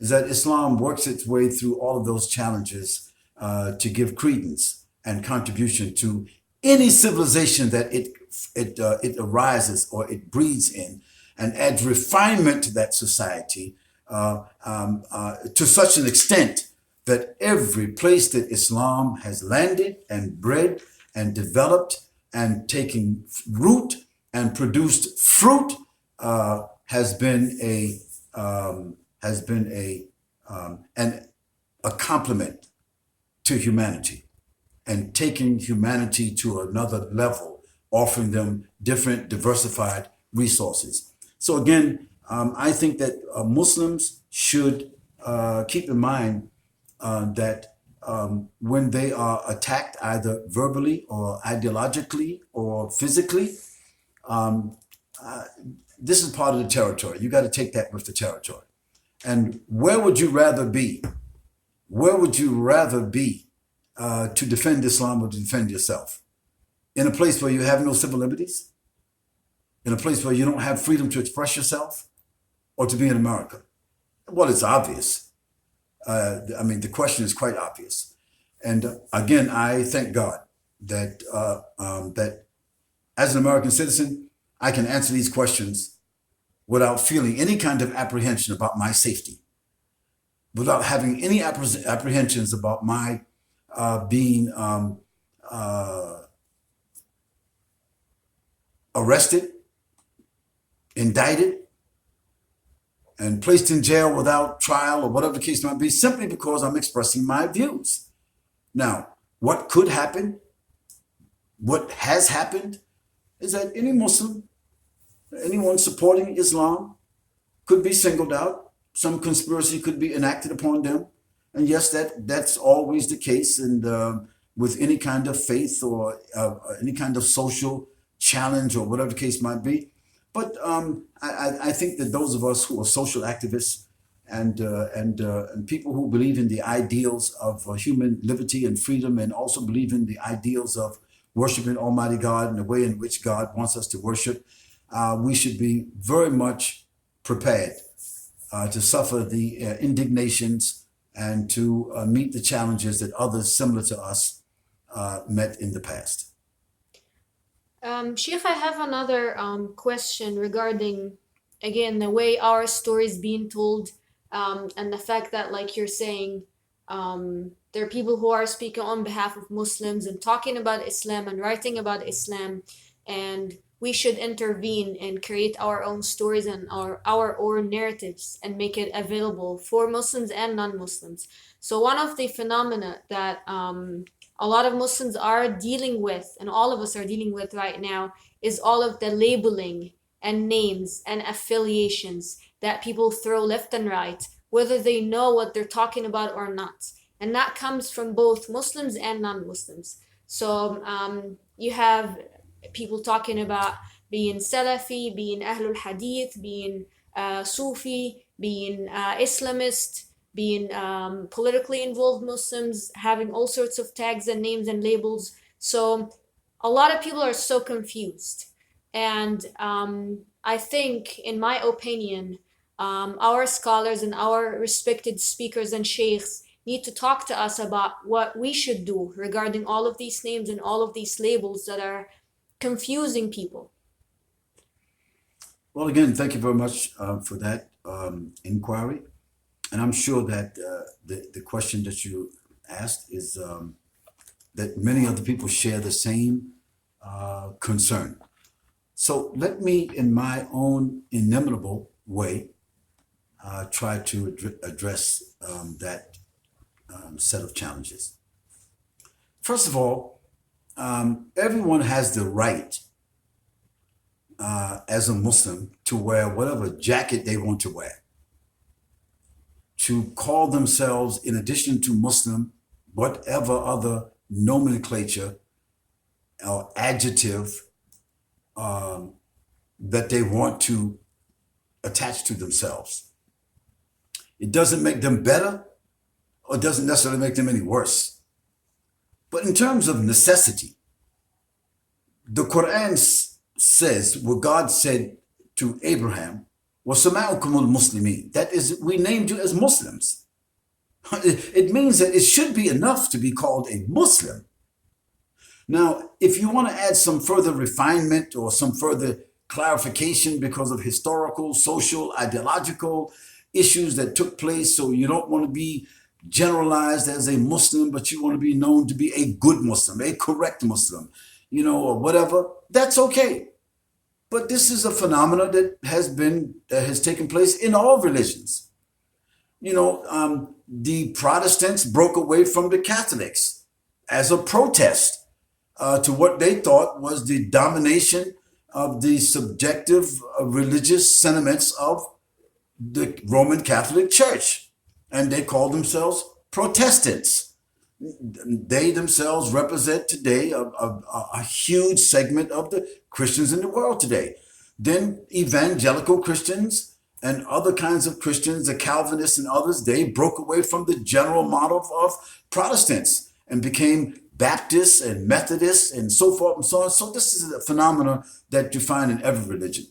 A: is that Islam works its way through all of those challenges to give credence and contribution to any civilization that it arises or it breeds in, and adds refinement to that society to such an extent that every place that Islam has landed and bred and developed and taken root and produced fruit has been a compliment to humanity, and taking humanity to another level, offering them different diversified resources. So again, I think that Muslims should keep in mind that when they are attacked either verbally or ideologically or physically, this is part of the territory. You got to take that with the territory. And where would you rather be? Where would you rather be to defend Islam or to defend yourself? In a place where you have no civil liberties? In a place where you don't have freedom to express yourself? Or to be in America? Well, it's obvious. I mean, the question is quite obvious. And again, I thank God that that as an American citizen, I can answer these questions without feeling any kind of apprehension about my safety, without having any apprehensions about my being arrested, indicted, and placed in jail without trial or whatever the case might be, simply because I'm expressing my views. Now, what could happen, what has happened, is that any Muslim, anyone supporting Islam, could be singled out. Some conspiracy could be enacted upon them. And yes, that's always the case. And with any kind of faith or any kind of social challenge or whatever the case might be. But I think that those of us who are social activists and people who believe in the ideals of human liberty and freedom, and also believe in the ideals of worshiping Almighty God and the way in which God wants us to worship, we should be very much prepared to suffer the indignations and to meet the challenges that others similar to us met in the past.
C: Sheikh, I have another question regarding, again, the way our story is being told, and the fact that, like you're saying, there are people who are speaking on behalf of Muslims and talking about Islam and writing about Islam, and we should intervene and create our own stories and our own narratives and make it available for Muslims and non-Muslims. So one of the phenomena that a lot of Muslims are dealing with, and all of us are dealing with right now, is all of the labeling and names and affiliations that people throw left and right, whether they know what they're talking about or not. And that comes from both Muslims and non-Muslims. So you have people talking about being Salafi, being Ahlul Hadith, being Sufi, being Islamist, being politically involved Muslims, having all sorts of tags and names and labels. So a lot of people are so confused. And I think, in my opinion, our scholars and our respected speakers and sheikhs need to talk to us about what we should do regarding all of these names and all of these labels that are confusing people.
A: Well, again, thank you very much for that inquiry. And I'm sure that the question that you asked is that many other people share the same concern. So let me, in my own inimitable way, try to address that set of challenges. First of all, everyone has the right as a Muslim to wear whatever jacket they want to wear, to call themselves, in addition to Muslim, whatever other nomenclature or adjective that they want to attach to themselves. It doesn't make them better, or it doesn't necessarily make them any worse. But in terms of necessity, the Quran says what God said to Abraham, وَسَمَعُكُمُ الْمُسْلِمِينَ. That is, we named you as Muslims. It means that it should be enough to be called a Muslim. Now, if you want to add some further refinement or some further clarification because of historical, social, ideological issues that took place, so you don't want to be generalized as a Muslim, but you want to be known to be a good Muslim, a correct Muslim, or whatever, that's okay. But this is a phenomenon that has taken place in all religions. The Protestants broke away from the Catholics as a protest to what they thought was the domination of the subjective religious sentiments of the Roman Catholic Church. And they called themselves Protestants. They themselves represent today a huge segment of the Christians in the world today. Then evangelical Christians and other kinds of Christians, the Calvinists and others, they broke away from the general model of Protestants and became Baptists and Methodists and so forth and so on. So this is a phenomenon that you find in every religion.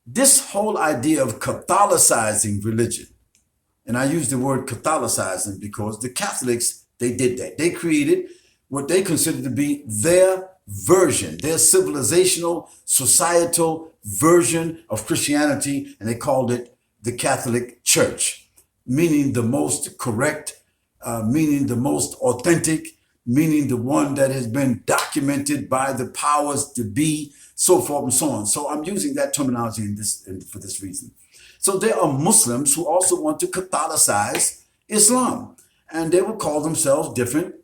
A: This whole idea of Catholicizing religion, and I use the word Catholicizing because the Catholics, they did that. They created what they considered to be their version, their civilizational, societal version of Christianity, and they called it the Catholic Church, meaning the most correct, meaning the most authentic, meaning the one that has been documented by the powers to be, so forth and so on. So I'm using that terminology for this reason. So there are Muslims who also want to Catholicize Islam, and they will call themselves different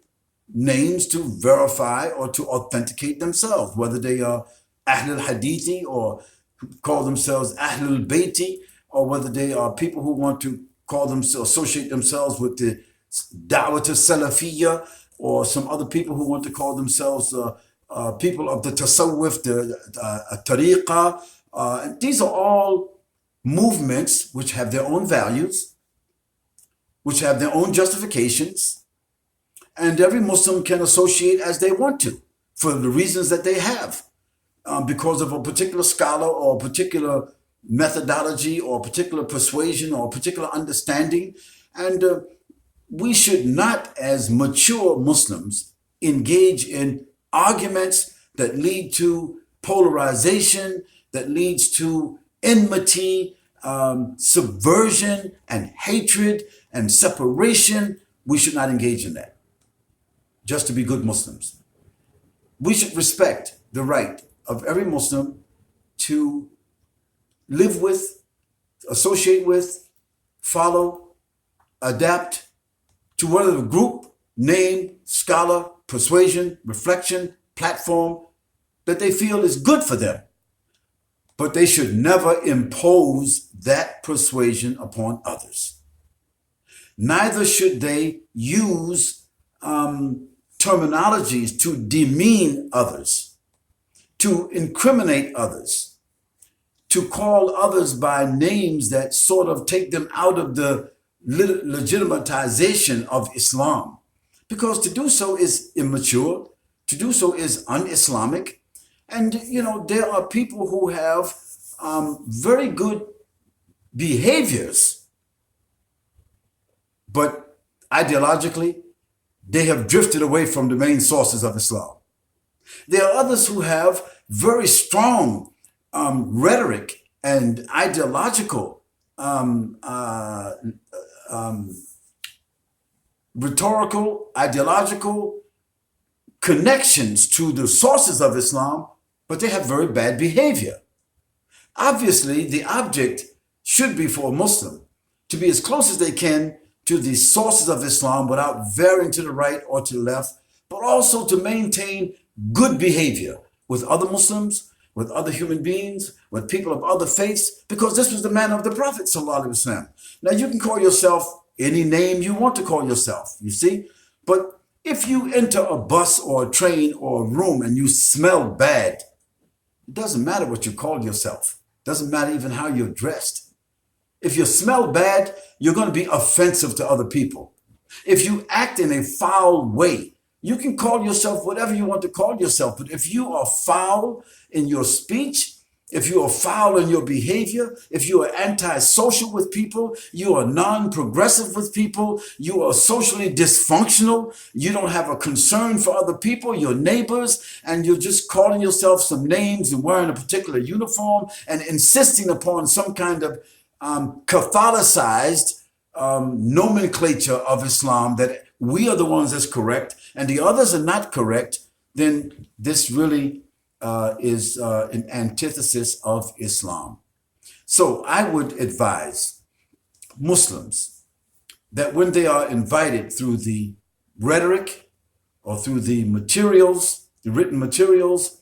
A: names to verify or to authenticate themselves, whether they are Ahl al-Hadithi or call themselves Ahl al-Bayti, or whether they are people who want to call themselves, associate themselves with the Da'wat al-Salafiyya, or some other people who want to call themselves people of the Tasawwuf, the Tariqah. And these are all movements which have their own values, which have their own justifications, and every Muslim can associate as they want to for the reasons that they have, because of a particular scholar or a particular methodology or a particular persuasion or a particular understanding. And we should not, as mature Muslims, engage in arguments that lead to polarization, that leads to enmity, subversion and hatred and separation. We should not engage in that, just to be good Muslims. We should respect the right of every Muslim to live with, associate with, follow, adapt to whatever group, name, scholar, persuasion, reflection, platform that they feel is good for them. But they should never impose that persuasion upon others. Neither should they use terminologies to demean others, to incriminate others, to call others by names that sort of take them out of the legitimatization of Islam. Because to do so is immature, to do so is un-Islamic. And, there are people who have very good behaviors, but ideologically, they have drifted away from the main sources of Islam. There are others who have very strong rhetoric and ideological rhetorical, ideological connections to the sources of Islam, but they have very bad behavior. Obviously, the object should be for a Muslim to be as close as they can to the sources of Islam without veering to the right or to the left, but also to maintain good behavior with other Muslims, with other human beings, with people of other faiths, because this was the manner of the Prophet ﷺ. Now, you can call yourself any name you want to call yourself, you see, but if you enter a bus or a train or a room and you smell bad, it doesn't matter what you call yourself. It doesn't matter even how you're dressed. If you smell bad, you're going to be offensive to other people. If you act in a foul way, you can call yourself whatever you want to call yourself, but if you are foul in your speech, if you are foul in your behavior, if you are antisocial with people, you are non-progressive with people, you are socially dysfunctional, you don't have a concern for other people, your neighbors, and you're just calling yourself some names and wearing a particular uniform and insisting upon some kind of Catholicized nomenclature of Islam that we are the ones that's correct and the others are not correct, then this really is an antithesis of Islam. So I would advise Muslims that when they are invited through the rhetoric or through the materials, the written materials,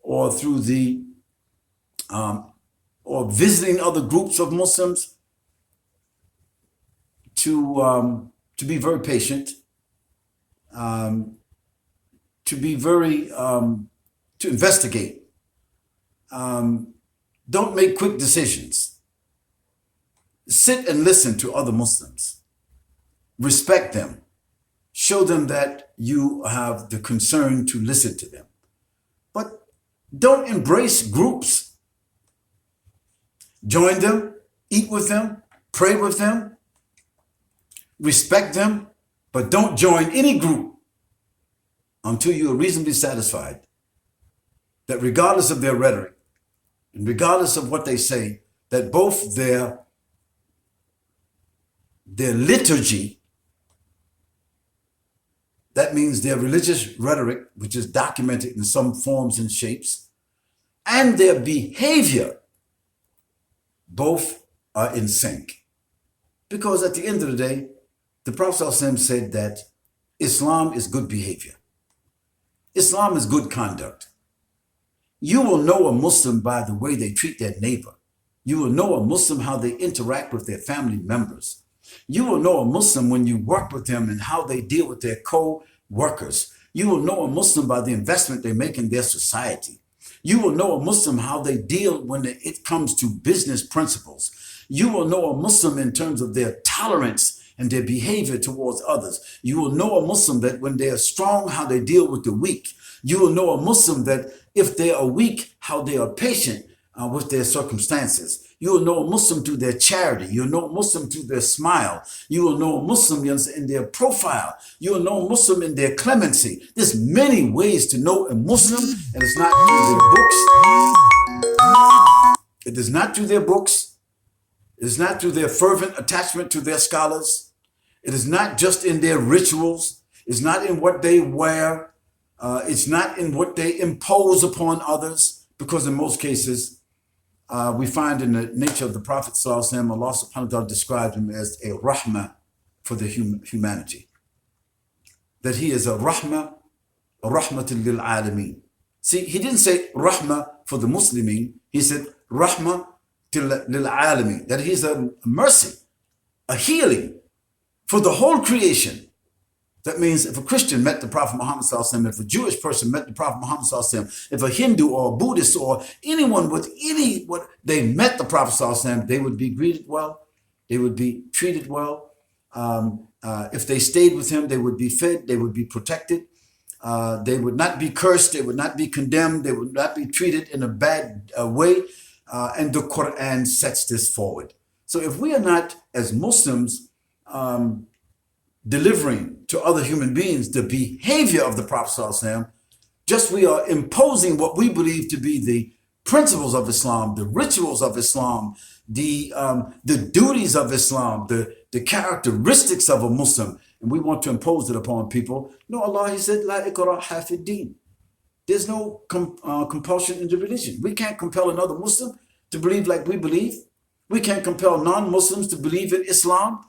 A: or through the or visiting other groups of Muslims, to be very patient, to be very to investigate. Don't make quick decisions. Sit and listen to other Muslims. Respect them. Show them that you have the concern to listen to them. But don't embrace groups. Join them, eat with them, pray with them, respect them, but don't join any group until you are reasonably satisfied that regardless of their rhetoric and regardless of what they say, that both their liturgy, that means their religious rhetoric, which is documented in some forms and shapes, and their behavior, both are in sync. Because at the end of the day, the Prophet ﷺ said that Islam is good behavior. Islam is good conduct. You will know a Muslim by the way they treat their neighbor. You will know a Muslim how they interact with their family members. You will know a Muslim when you work with them and how they deal with their co-workers. You will know a Muslim by the investment they make in their society. You will know a Muslim how they deal when it comes to business principles. You will know a Muslim in terms of their tolerance and their behavior towards others. You will know a Muslim that when they are strong, how they deal with the weak. You will know a Muslim that if they are weak, how they are patient with their circumstances. You will know a Muslim through their charity. You will know a Muslim through their smile. You will know a Muslim in their profile. You will know a Muslim in their clemency. There's many ways to know a Muslim, and it's not through their books. It is not through their books. It is not through their fervent attachment to their scholars. It is not just in their rituals. It's not in what they wear. It's not in what they impose upon others, because in most cases, we find in the nature of the Prophet ﷺ, Allah subhanahu wa ta'ala described him as a rahmah for the humanity. That he is a rahmatul lil alameen. See, he didn't say rahmah for the Muslimin. He said rahmah lil alameen. That he's a mercy, a healing for the whole creation. That means if a Christian met the Prophet Muhammad ﷺ, if a Jewish person met the Prophet Muhammad ﷺ, if a Hindu or a Buddhist or anyone with what they met the Prophet ﷺ, they would be greeted well, they would be treated well. If they stayed with him, they would be fed, they would be protected. They would not be cursed, they would not be condemned, they would not be treated in a bad way. And the Quran sets this forward. So if we are not, as Muslims, delivering to other human beings the behavior of the Prophet ﷺ, just we are imposing what we believe to be the principles of Islam, the rituals of Islam, the duties of Islam, the characteristics of a Muslim, and we want to impose it upon people. No, Allah, He said, La ikraha fi din. There's no compulsion in the religion. We can't compel another Muslim to believe like we believe. We can't compel non-Muslims to believe in Islam.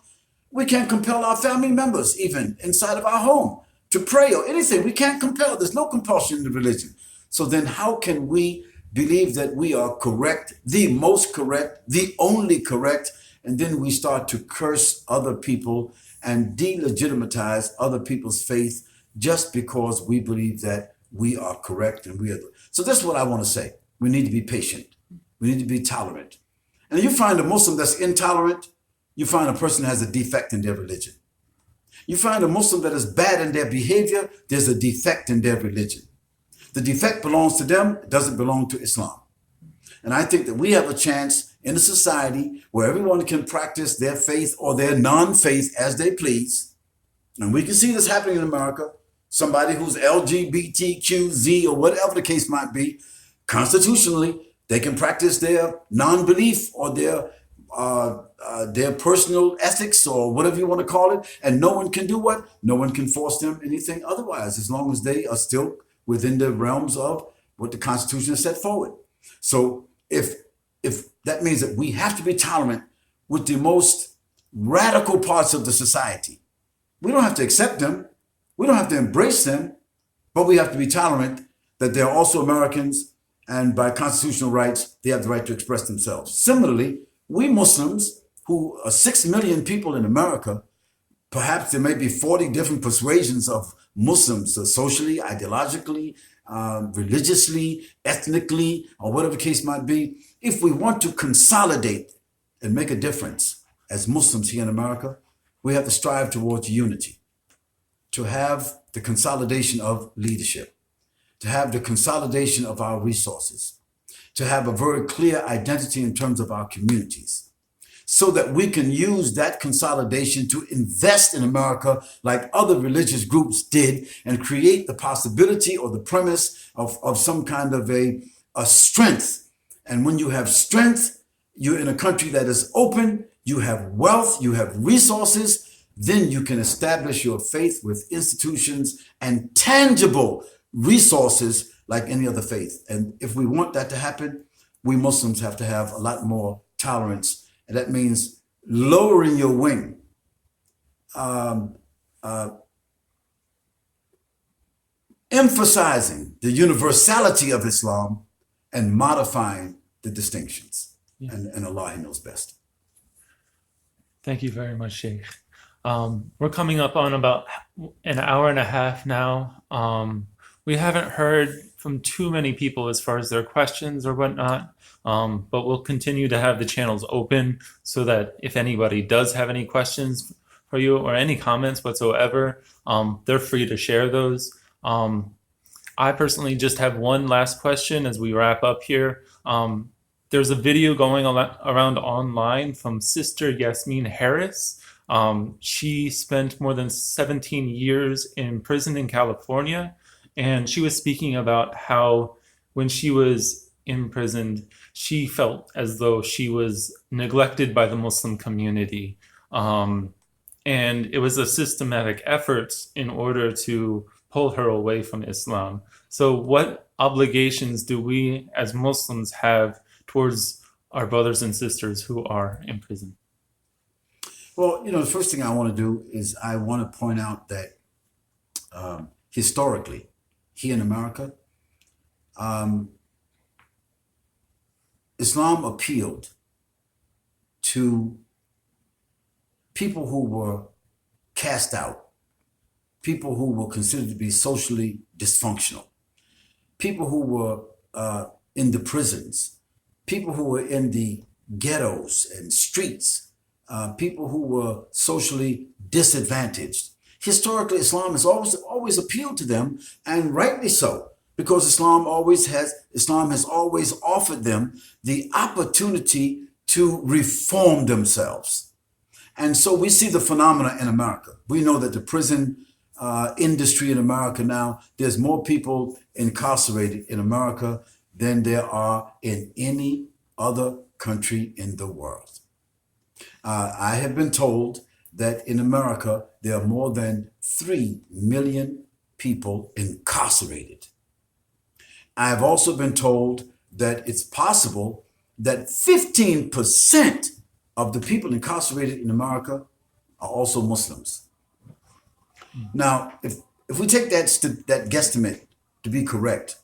A: We can't compel our family members, even inside of our home, to pray or anything. We can't compel. There's no compulsion in the religion. So then how can we believe that we are correct, the most correct, the only correct, and then we start to curse other people and delegitimize other people's faith just because we believe that we are correct and we are. So this is what I want to say. We need to be patient. We need to be tolerant. And you find a Muslim that's intolerant, you find a person that has a defect in their religion. You find a Muslim that is bad in their behavior, there's a defect in their religion. The defect belongs to them, it doesn't belong to Islam. And I think that we have a chance in a society where everyone can practice their faith or their non-faith as they please. And we can see this happening in America. Somebody who's LGBTQZ or whatever the case might be, constitutionally, they can practice their non-belief or their personal ethics or whatever you want to call it. And no one can do what? No one can force them anything otherwise, as long as they are still within the realms of what the Constitution has set forward. So if that means that we have to be tolerant with the most radical parts of the society. We don't have to accept them. We don't have to embrace them, but we have to be tolerant that they're also Americans, and by constitutional rights, they have the right to express themselves. Similarly, we Muslims, who are 6 million people in America, perhaps there may be 40 different persuasions of Muslims, socially, ideologically, religiously, ethnically, or whatever the case might be. If we want to consolidate and make a difference as Muslims here in America, we have to strive towards unity, to have the consolidation of leadership, to have the consolidation of our resources, to have a very clear identity in terms of our communities, so that we can use that consolidation to invest in America like other religious groups did and create the possibility or the premise of some kind of a strength. And when you have strength, you're in a country that is open, you have wealth, you have resources, then you can establish your faith with institutions and tangible resources like any other faith. And if we want that to happen, we Muslims have to have a lot more tolerance. And that means lowering your wing, emphasizing the universality of Islam and modifying the distinctions. Yeah. And Allah, He knows best.
B: Thank you very much, Shaykh. We're coming up on about an hour and a half now. We haven't heard from too many people as far as their questions or whatnot, but we'll continue to have the channels open so that if anybody does have any questions for you or any comments whatsoever, they're free to share those. I personally just have one last question as we wrap up here. There's a video going around online from Sister Yasmin Harris. She spent more than 17 years in prison in California, and she was speaking about how when she was imprisoned, she felt as though she was neglected by the Muslim community. And it was a systematic effort in order to pull her away from Islam. So what obligations do we as Muslims have towards our brothers and sisters who are in prison?
A: Well, the first thing I want to do is I want to point out that historically, here in America, Islam appealed to people who were cast out, people who were considered to be socially dysfunctional, people who were in the prisons, people who were in the ghettos and streets, people who were socially disadvantaged. Historically, Islam has always appealed to them, and rightly so, because Islam has always offered them the opportunity to reform themselves. And so we see the phenomena in America. We know that the prison industry in America now, there's more people incarcerated in America than there are in any other country in the world. I have been told that in America, there are more than 3 million people incarcerated. I have also been told that it's possible that 15% of the people incarcerated in America are also Muslims. Now, if we take that guesstimate to be correct,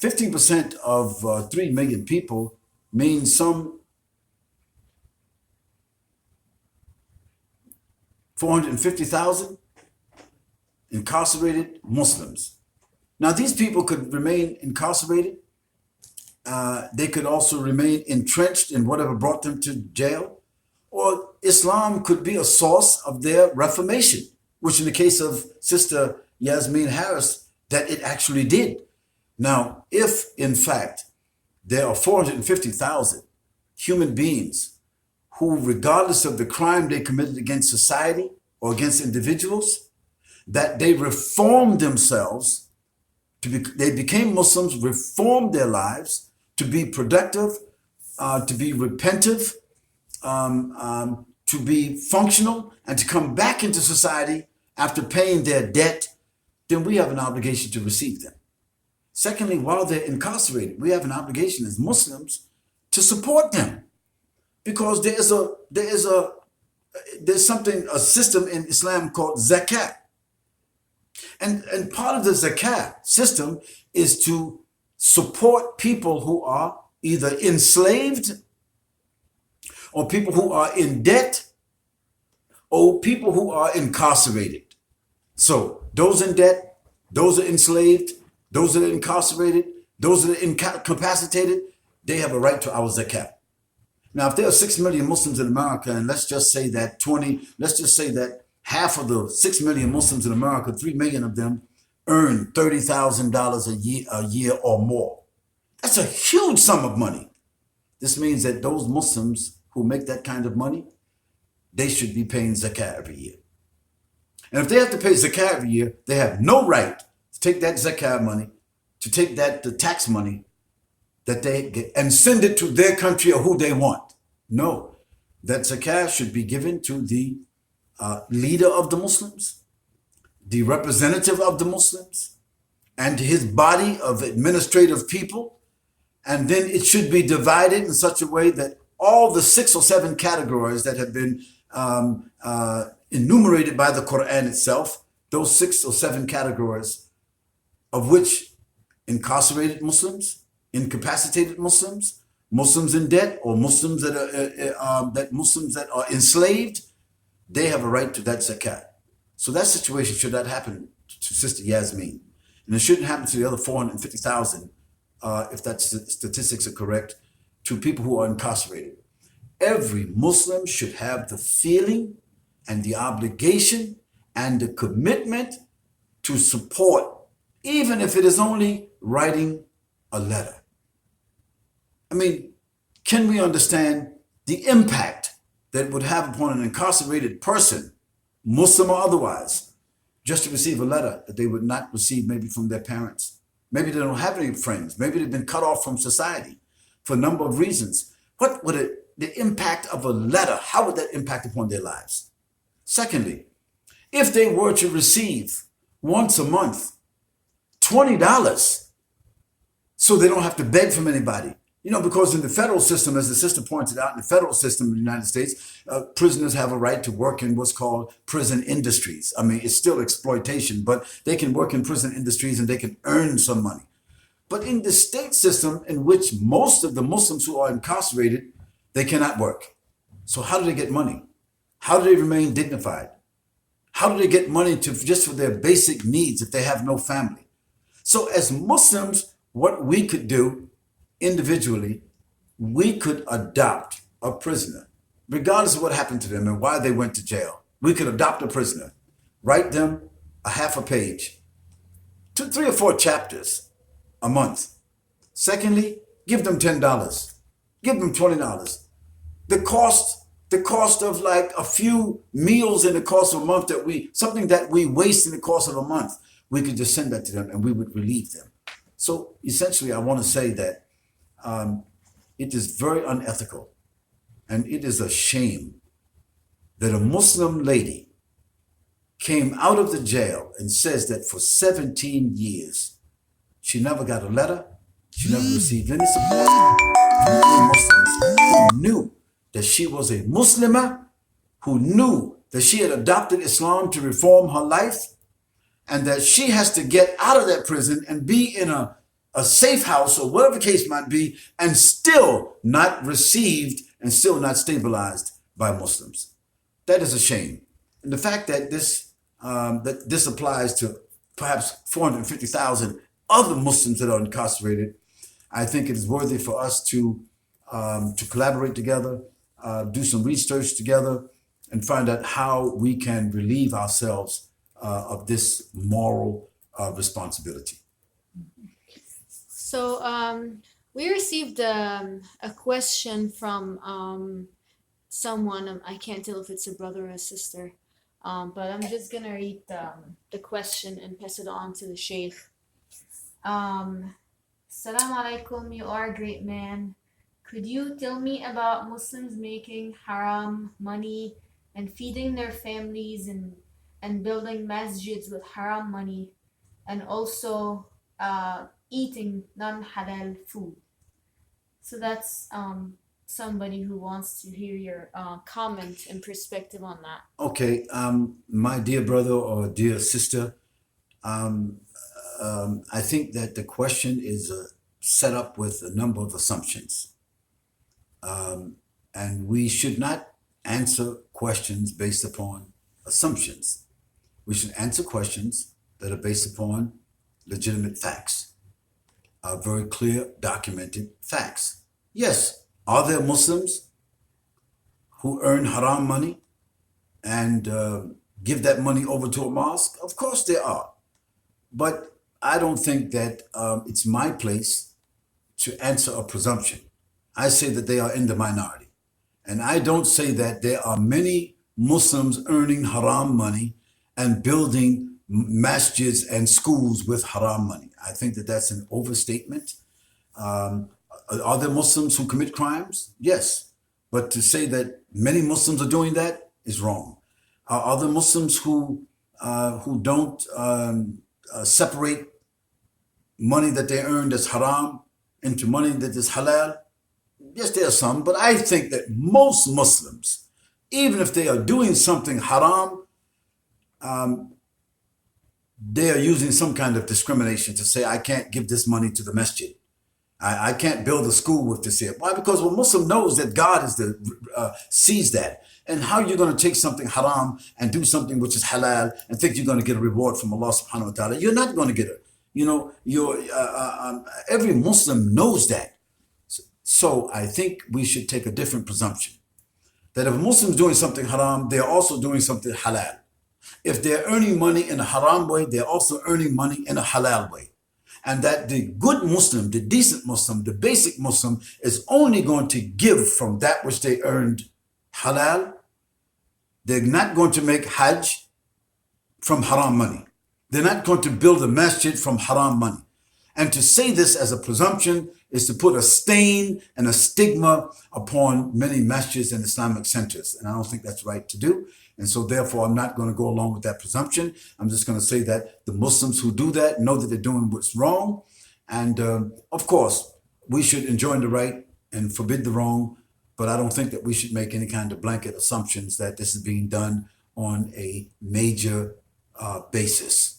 A: 15% of 3 million people means some 450,000 incarcerated Muslims. Now, these people could remain incarcerated. They could also remain entrenched in whatever brought them to jail. Or Islam could be a source of their reformation, which in the case of Sister Yasmin Harris, that it actually did. Now, if in fact there are 450,000 human beings who, regardless of the crime they committed against society or against individuals, that they reformed themselves, they became Muslims, reformed their lives to be productive, to be repentive, to be functional, and to come back into society after paying their debt, then we have an obligation to receive them. Secondly, while they're incarcerated, we have an obligation as Muslims to support them, because there's a system in Islam called zakat. And part of the zakat system is to support people who are either enslaved or people who are in debt or people who are incarcerated. So those in debt, those are enslaved, those that are incarcerated, those that are incapacitated, they have a right to our zakat. Now, if there are 6 million Muslims in America, and let's just say that half of the 6 million Muslims in America, 3 million of them, earn $30,000 a year or more. That's a huge sum of money. This means that those Muslims who make that kind of money, they should be paying zakat every year. And if they have to pay zakat every year, they have no right to take that zakat money, to take the tax money that they get and send it to their country or who they want. No, that zakat should be given to the leader of the Muslims, the representative of the Muslims, and his body of administrative people. And then it should be divided in such a way that all the 6 or 7 categories that have been enumerated by the Quran itself, those 6 or 7 categories, of which incarcerated Muslims, incapacitated Muslims, Muslims in debt, or Muslims that are enslaved, they have a right to that zakat. So that situation should not happen to Sister Yasmin. And it shouldn't happen to the other 450,000, if that statistics are correct, to people who are incarcerated. Every Muslim should have the feeling and the obligation and the commitment to support, even if it is only writing a letter. I mean, can we understand the impact that it would have upon an incarcerated person, Muslim or otherwise, just to receive a letter that they would not receive maybe from their parents? Maybe they don't have any friends. Maybe they've been cut off from society for a number of reasons. What would the impact of a letter, how would that impact upon their lives? Secondly, if they were to receive once a month $20 so they don't have to beg from anybody, because in the federal system, as the sister pointed out, in the federal system in the United States, prisoners have a right to work in what's called prison industries. I mean, it's still exploitation, but they can work in prison industries and they can earn some money. But in the state system, in which most of the Muslims who are incarcerated, they cannot work. So how do they get money? How do they remain dignified? How do they get money just for their basic needs if they have no family? So as Muslims, what we could do individually, we could adopt a prisoner, regardless of what happened to them and why they went to jail. We could adopt a prisoner, write them a half a page, 3 or 4 chapters a month. Secondly, give them $10, give them $20. The cost the cost of like a few meals in the course of a month something that we waste in the course of a month, we could just send that to them and we would relieve them. So essentially, I want to say that it is very unethical and it is a shame that a Muslim lady came out of the jail and says that for 17 years, she never got a letter, she never received any support from Muslims who knew that she was a Muslimah, who knew that she had adopted Islam to reform her life, and that she has to get out of that prison and be in a safe house or whatever the case might be, and still not received and still not stabilized by Muslims. That is a shame. And the fact that this applies to perhaps 450,000 other Muslims that are incarcerated, I think it is worthy for us to collaborate together, do some research together, and find out how we can relieve ourselves of this moral responsibility.
C: So we received a question from someone. I can't tell if it's a brother or a sister, but I'm just gonna read the question and pass it on to the Shaykh. Assalamu alaikum, you are a great man. Could you tell me about Muslims making haram money and feeding their families and building masjids with haram money, and also eating non-halal food? So that's somebody who wants to hear your comment and perspective on that.
A: Okay, my dear brother or dear sister, I think that the question is set up with a number of assumptions. And we should not answer questions based upon assumptions. We should answer questions that are based upon legitimate facts, very clear, documented facts. Yes, are there Muslims who earn haram money and give that money over to a mosque? Of course there are. But I don't think that it's my place to answer a presumption. I say that they are in the minority. And I don't say that there are many Muslims earning haram money and building masjids and schools with haram money. I think that that's an overstatement. Are there Muslims who commit crimes? Yes. But to say that many Muslims are doing that is wrong. Are there Muslims who don't separate money that they earn that's haram into money that is halal? Yes, there are some, but I think that most Muslims, even if they are doing something haram, they are using some kind of discrimination to say, I can't give this money to the masjid. I can't build a school with this here. Why? Because a Muslim knows that God is sees that. And how are you going to take something haram and do something which is halal and think you're going to get a reward from Allah subhanahu wa ta'ala? You're not going to get it. You know, every Muslim knows that. So I think we should take a different presumption. That if a Muslim is doing something haram, they're also doing something halal. If they're earning money in a haram way, they're also earning money in a halal way. And that the good Muslim, the decent Muslim, the basic Muslim is only going to give from that which they earned halal. They're not going to make hajj from haram money. They're not going to build a masjid from haram money. And to say this as a presumption is to put a stain and a stigma upon many masjids and Islamic centers. And I don't think that's right to do. And so therefore, I'm not going to go along with that presumption. I'm just going to say that the Muslims who do that know that they're doing what's wrong. And of course, we should enjoin the right and forbid the wrong. But I don't think that we should make any kind of blanket assumptions that this is being done on a major basis.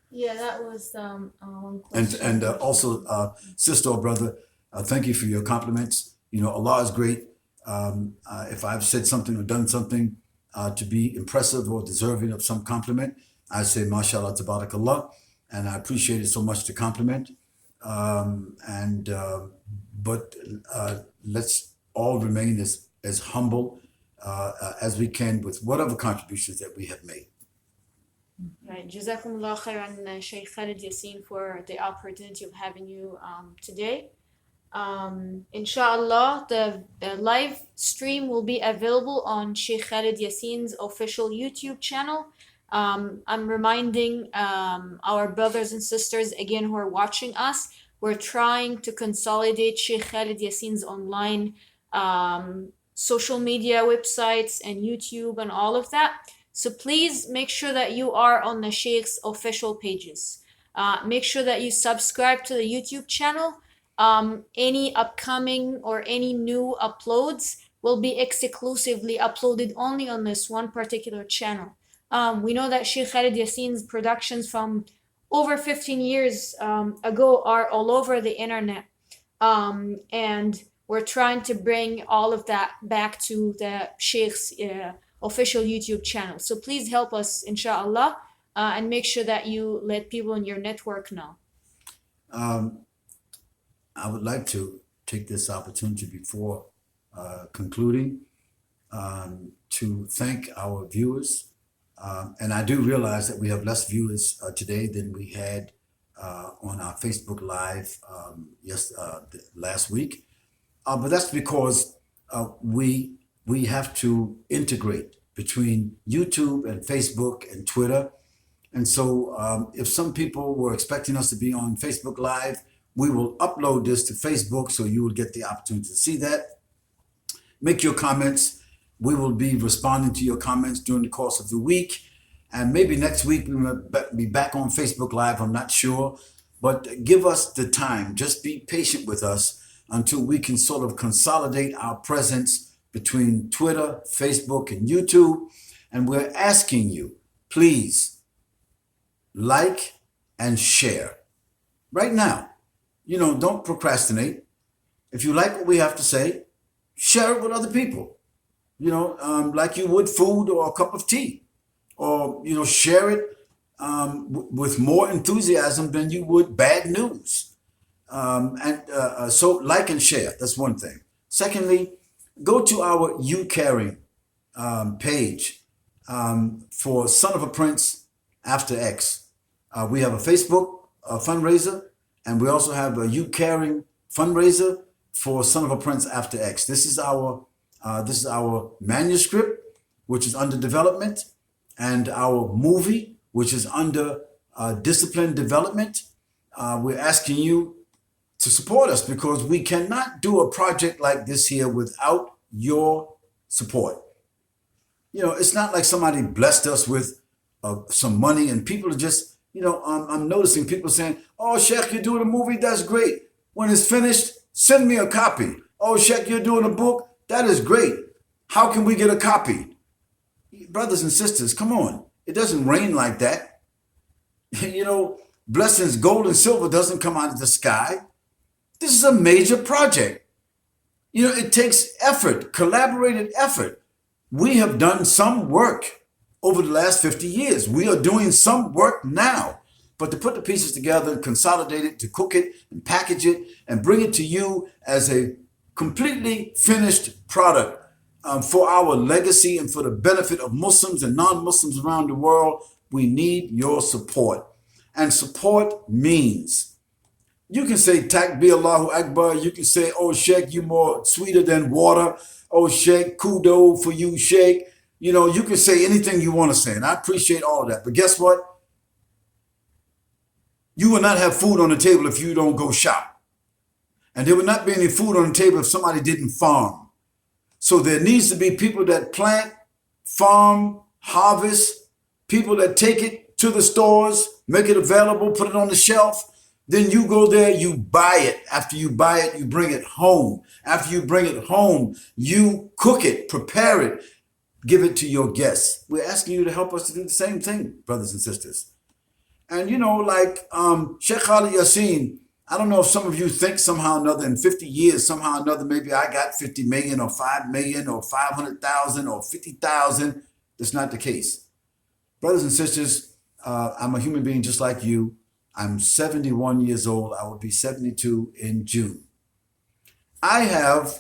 C: Yeah, that was one question.
A: And also, sister or brother, thank you for your compliments. You know, Allah is great. If I've said something or done something to be impressive or deserving of some compliment, I say, Mashaallah, Tabarakallah, and I appreciate it so much to compliment. But let's all remain as humble as we can with whatever contributions that we have made.
C: Right. Jazakumullah khairan, Shaykh Khalid Yasin, for the opportunity of having you today. Inshallah, the live stream will be available on Shaykh Khalid Yasin's official YouTube channel. I'm reminding our brothers and sisters again who are watching us, we're trying to consolidate Shaykh Khalid Yasin's online social media websites and YouTube and all of that. So please make sure that you are on the Sheikh's official pages. Make sure that you subscribe to the YouTube channel. Any upcoming or any new uploads will be exclusively uploaded only on this one particular channel. We know that Shaykh Khalid Yasin's productions from over 15 years ago are all over the internet. And we're trying to bring all of that back to the Sheikh's official YouTube channel. So please help us, inshallah, and make sure that you let people in your network know.
A: I would like to take this opportunity before concluding to thank our viewers. And I do realize that we have less viewers today than we had on our Facebook Live last week. But that's because we have to integrate between YouTube and Facebook and Twitter. And so if some people were expecting us to be on Facebook Live, we will upload this to Facebook so you will get the opportunity to see that. Make your comments. We will be responding to your comments during the course of the week. And maybe next week we will be back on Facebook Live, I'm not sure. But give us the time. Just be patient with us until we can sort of consolidate our presence between Twitter, Facebook, and YouTube. And we're asking you, please, like and share. Right now. You know, don't procrastinate. If you like what we have to say, share it with other people. You know, like you would food or a cup of tea. Or, you know, share it with more enthusiasm than you would bad news. So like and share, that's one thing. Secondly, go to our You Caring page for Son of a Prince After X. We have a Facebook fundraiser, and we also have a You Caring fundraiser for Son of a Prince After X. This is our manuscript, which is under development, and our movie, which is under discipline development. We're asking you to support us because we cannot do a project like this here without your support. You know, it's not like somebody blessed us with some money and people are just, you know, I'm noticing people saying, oh, Sheikh, you're doing a movie, that's great. When it's finished, send me a copy. Oh, Sheikh, you're doing a book, that is great. How can we get a copy? Brothers and sisters, come on. It doesn't rain like that. You know, blessings, gold and silver doesn't come out of the sky. This is a major project. You know, it takes effort, collaborated effort. We have done some work over the last 50 years. We are doing some work now. But to put the pieces together and consolidate it, to cook it and package it and bring it to you as a completely finished product for our legacy and for the benefit of Muslims and non-Muslims around the world, we need your support. And support means, you can say Takbir Allahu Akbar, you can say, oh Sheikh, you more sweeter than water. Oh Sheikh, kudo for you, Sheikh. You know, you can say anything you want to say, and I appreciate all of that. But guess what? You will not have food on the table if you don't go shop. And there will not be any food on the table if somebody didn't farm. So there needs to be people that plant, farm, harvest, people that take it to the stores, make it available, put it on the shelf. Then you go there, you buy it. After you buy it, you bring it home. After you bring it home, you cook it, prepare it, give it to your guests. We're asking you to help us to do the same thing, brothers and sisters. And you know, like Shaykh Khalid Yasin, I don't know if some of you think somehow or another in 50 years, somehow or another, maybe I got 50 million or 5 million or 500,000 or 50,000. That's not the case. Brothers and sisters, I'm a human being just like you. I'm 71 years old. I will be 72 in June. I have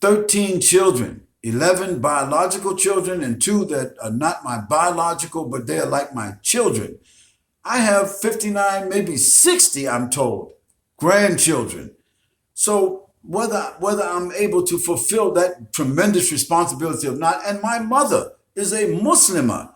A: 13 children, 11 biological children and 2 that are not my biological, but they're like my children. I have 59, maybe 60, I'm told, grandchildren. So whether I'm able to fulfill that tremendous responsibility or not, and my mother is a Muslimah,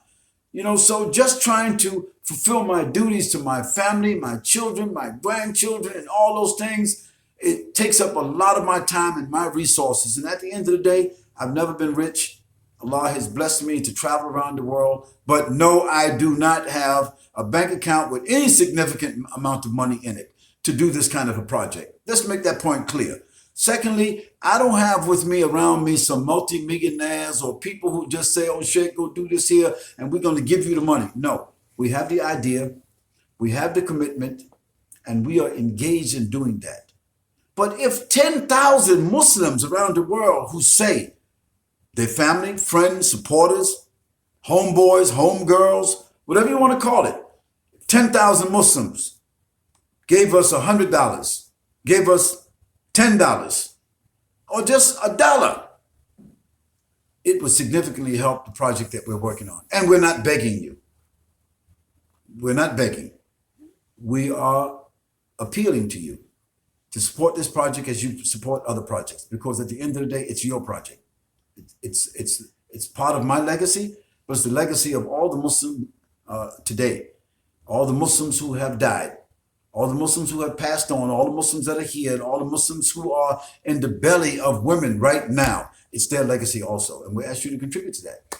A: so just trying to fulfill my duties to my family, my children, my grandchildren, and all those things, it takes up a lot of my time and my resources. And at the end of the day, I've never been rich. Allah has blessed me to travel around the world. But no, I do not have a bank account with any significant amount of money in it to do this kind of a project. Let's make that point clear. Secondly, I don't have with me around me some multi-millionaires or people who just say, oh, Sheikh, go do this here, and we're going to give you the money. No, we have the idea, we have the commitment, and we are engaged in doing that. But if 10,000 Muslims around the world who say their family, friends, supporters, homeboys, homegirls, whatever you want to call it, 10,000 Muslims gave us $100, gave us $10, or just $1, it would significantly help the project that we're working on. And we're not begging you. We're not begging. We are appealing to you to support this project as you support other projects, because at the end of the day, it's your project. It's part of my legacy, but it's the legacy of all the Muslims today, all the Muslims who have died, all the Muslims who have passed on, all the Muslims that are here, and all the Muslims who are in the belly of women right now. It's their legacy also, and we ask you to contribute to that.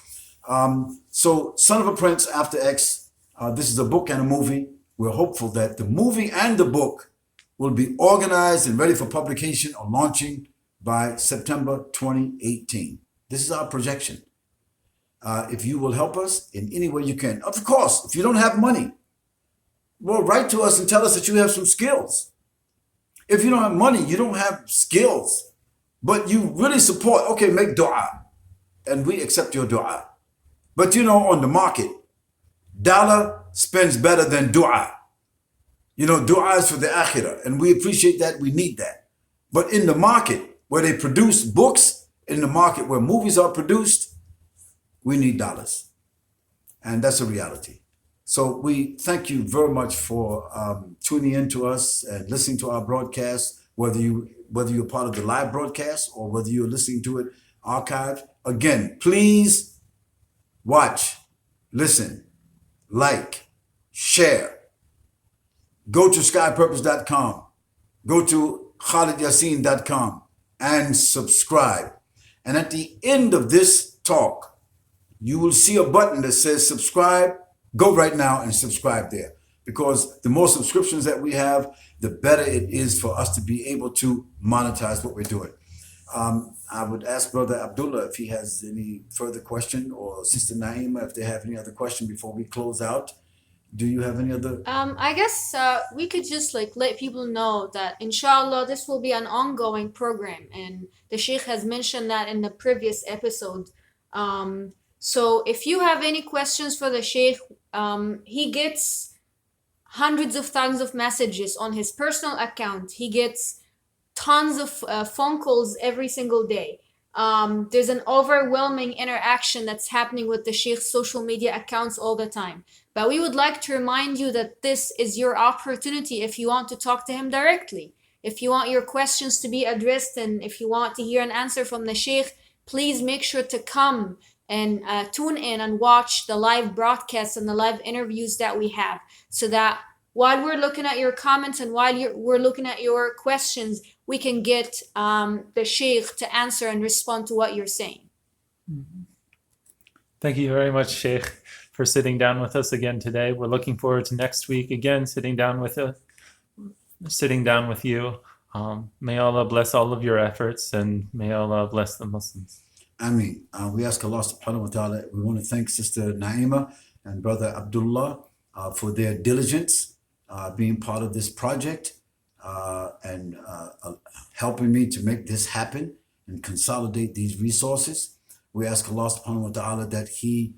A: So Son of a Prince After X, this is a book and a movie. We're hopeful that the movie and the book will be organized and ready for publication or launching by September 2018. This is our projection. If you will help us in any way you can. Of course, if you don't have money, well, write to us and tell us that you have some skills. If you don't have money, you don't have skills, but you really support, okay, make dua, and we accept your dua. But on the market, dollar spends better than dua. Dua is for the akhirah, and we appreciate that, we need that. But in the market, where they produce books, in the market where movies are produced, we need dollars. And that's a reality. So we thank you very much for tuning in to us and listening to our broadcast, whether you're part of the live broadcast or whether you're listening to it archived. Again, please watch, listen, like, share. Go to skypurpose.com. Go to KhalidYasin.com and subscribe. And at the end of this talk, you will see a button that says subscribe. Go right now and subscribe there, because the more subscriptions that we have, the better it is for us to be able to monetize what we're doing. I would ask Brother Abdullah if he has any further question, or Sister Naima if they have any other question before we close out. Do you have any other?
C: I guess we could just let people know that inshallah this will be an ongoing program, and the Sheikh has mentioned that in the previous episode. So if you have any questions for the Sheikh, he gets hundreds of thousands of messages on his personal account. He gets tons of phone calls every single day. There's an overwhelming interaction that's happening with the Sheikh's social media accounts all the time. But we would like to remind you that this is your opportunity if you want to talk to him directly. If you want your questions to be addressed, and if you want to hear an answer from the Sheikh, please make sure to come and tune in and watch the live broadcasts and the live interviews that we have, so that while we're looking at your comments and while we're looking at your questions, we can get the Sheikh to answer and respond to what you're saying.
B: Thank you very much, Sheikh, for sitting down with us again today. We're looking forward to next week again, sitting down with you. May Allah bless all of your efforts, and may Allah bless the Muslims.
A: Ameen. We ask Allah subhanahu wa ta'ala, we want to thank Sister Naima and Brother Abdullah for their diligence, being part of this project, and helping me to make this happen and consolidate these resources. We ask Allah subhanahu wa ta'ala that He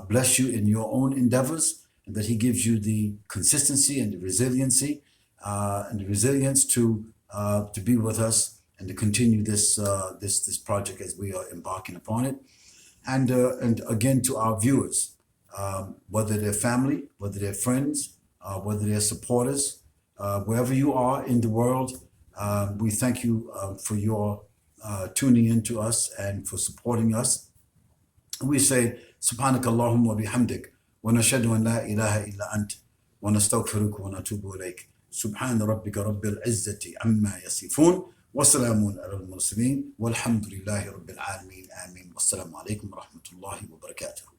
A: bless you in your own endeavors, and that He gives you the consistency and the resiliency and the resilience to be with us and to continue this project as we are embarking upon it. And again, to our viewers, whether they're family, whether they're friends, whether they're supporters, wherever you are in the world, We thank you for your tuning in to us and for supporting us. We say, Subhanaka Allahumma bihamdik, wa nashhadu an la ilaha illa ant, wa nastaghfiruka wa natubu ilayk. Subhana rabbika rabbil izzati amma yasifun, wa salamun ala al-mursalin, walhamdulillahi rabbil alameen, ameen. Wassalamu alaikum wa rahmatullahi wa barakatuh.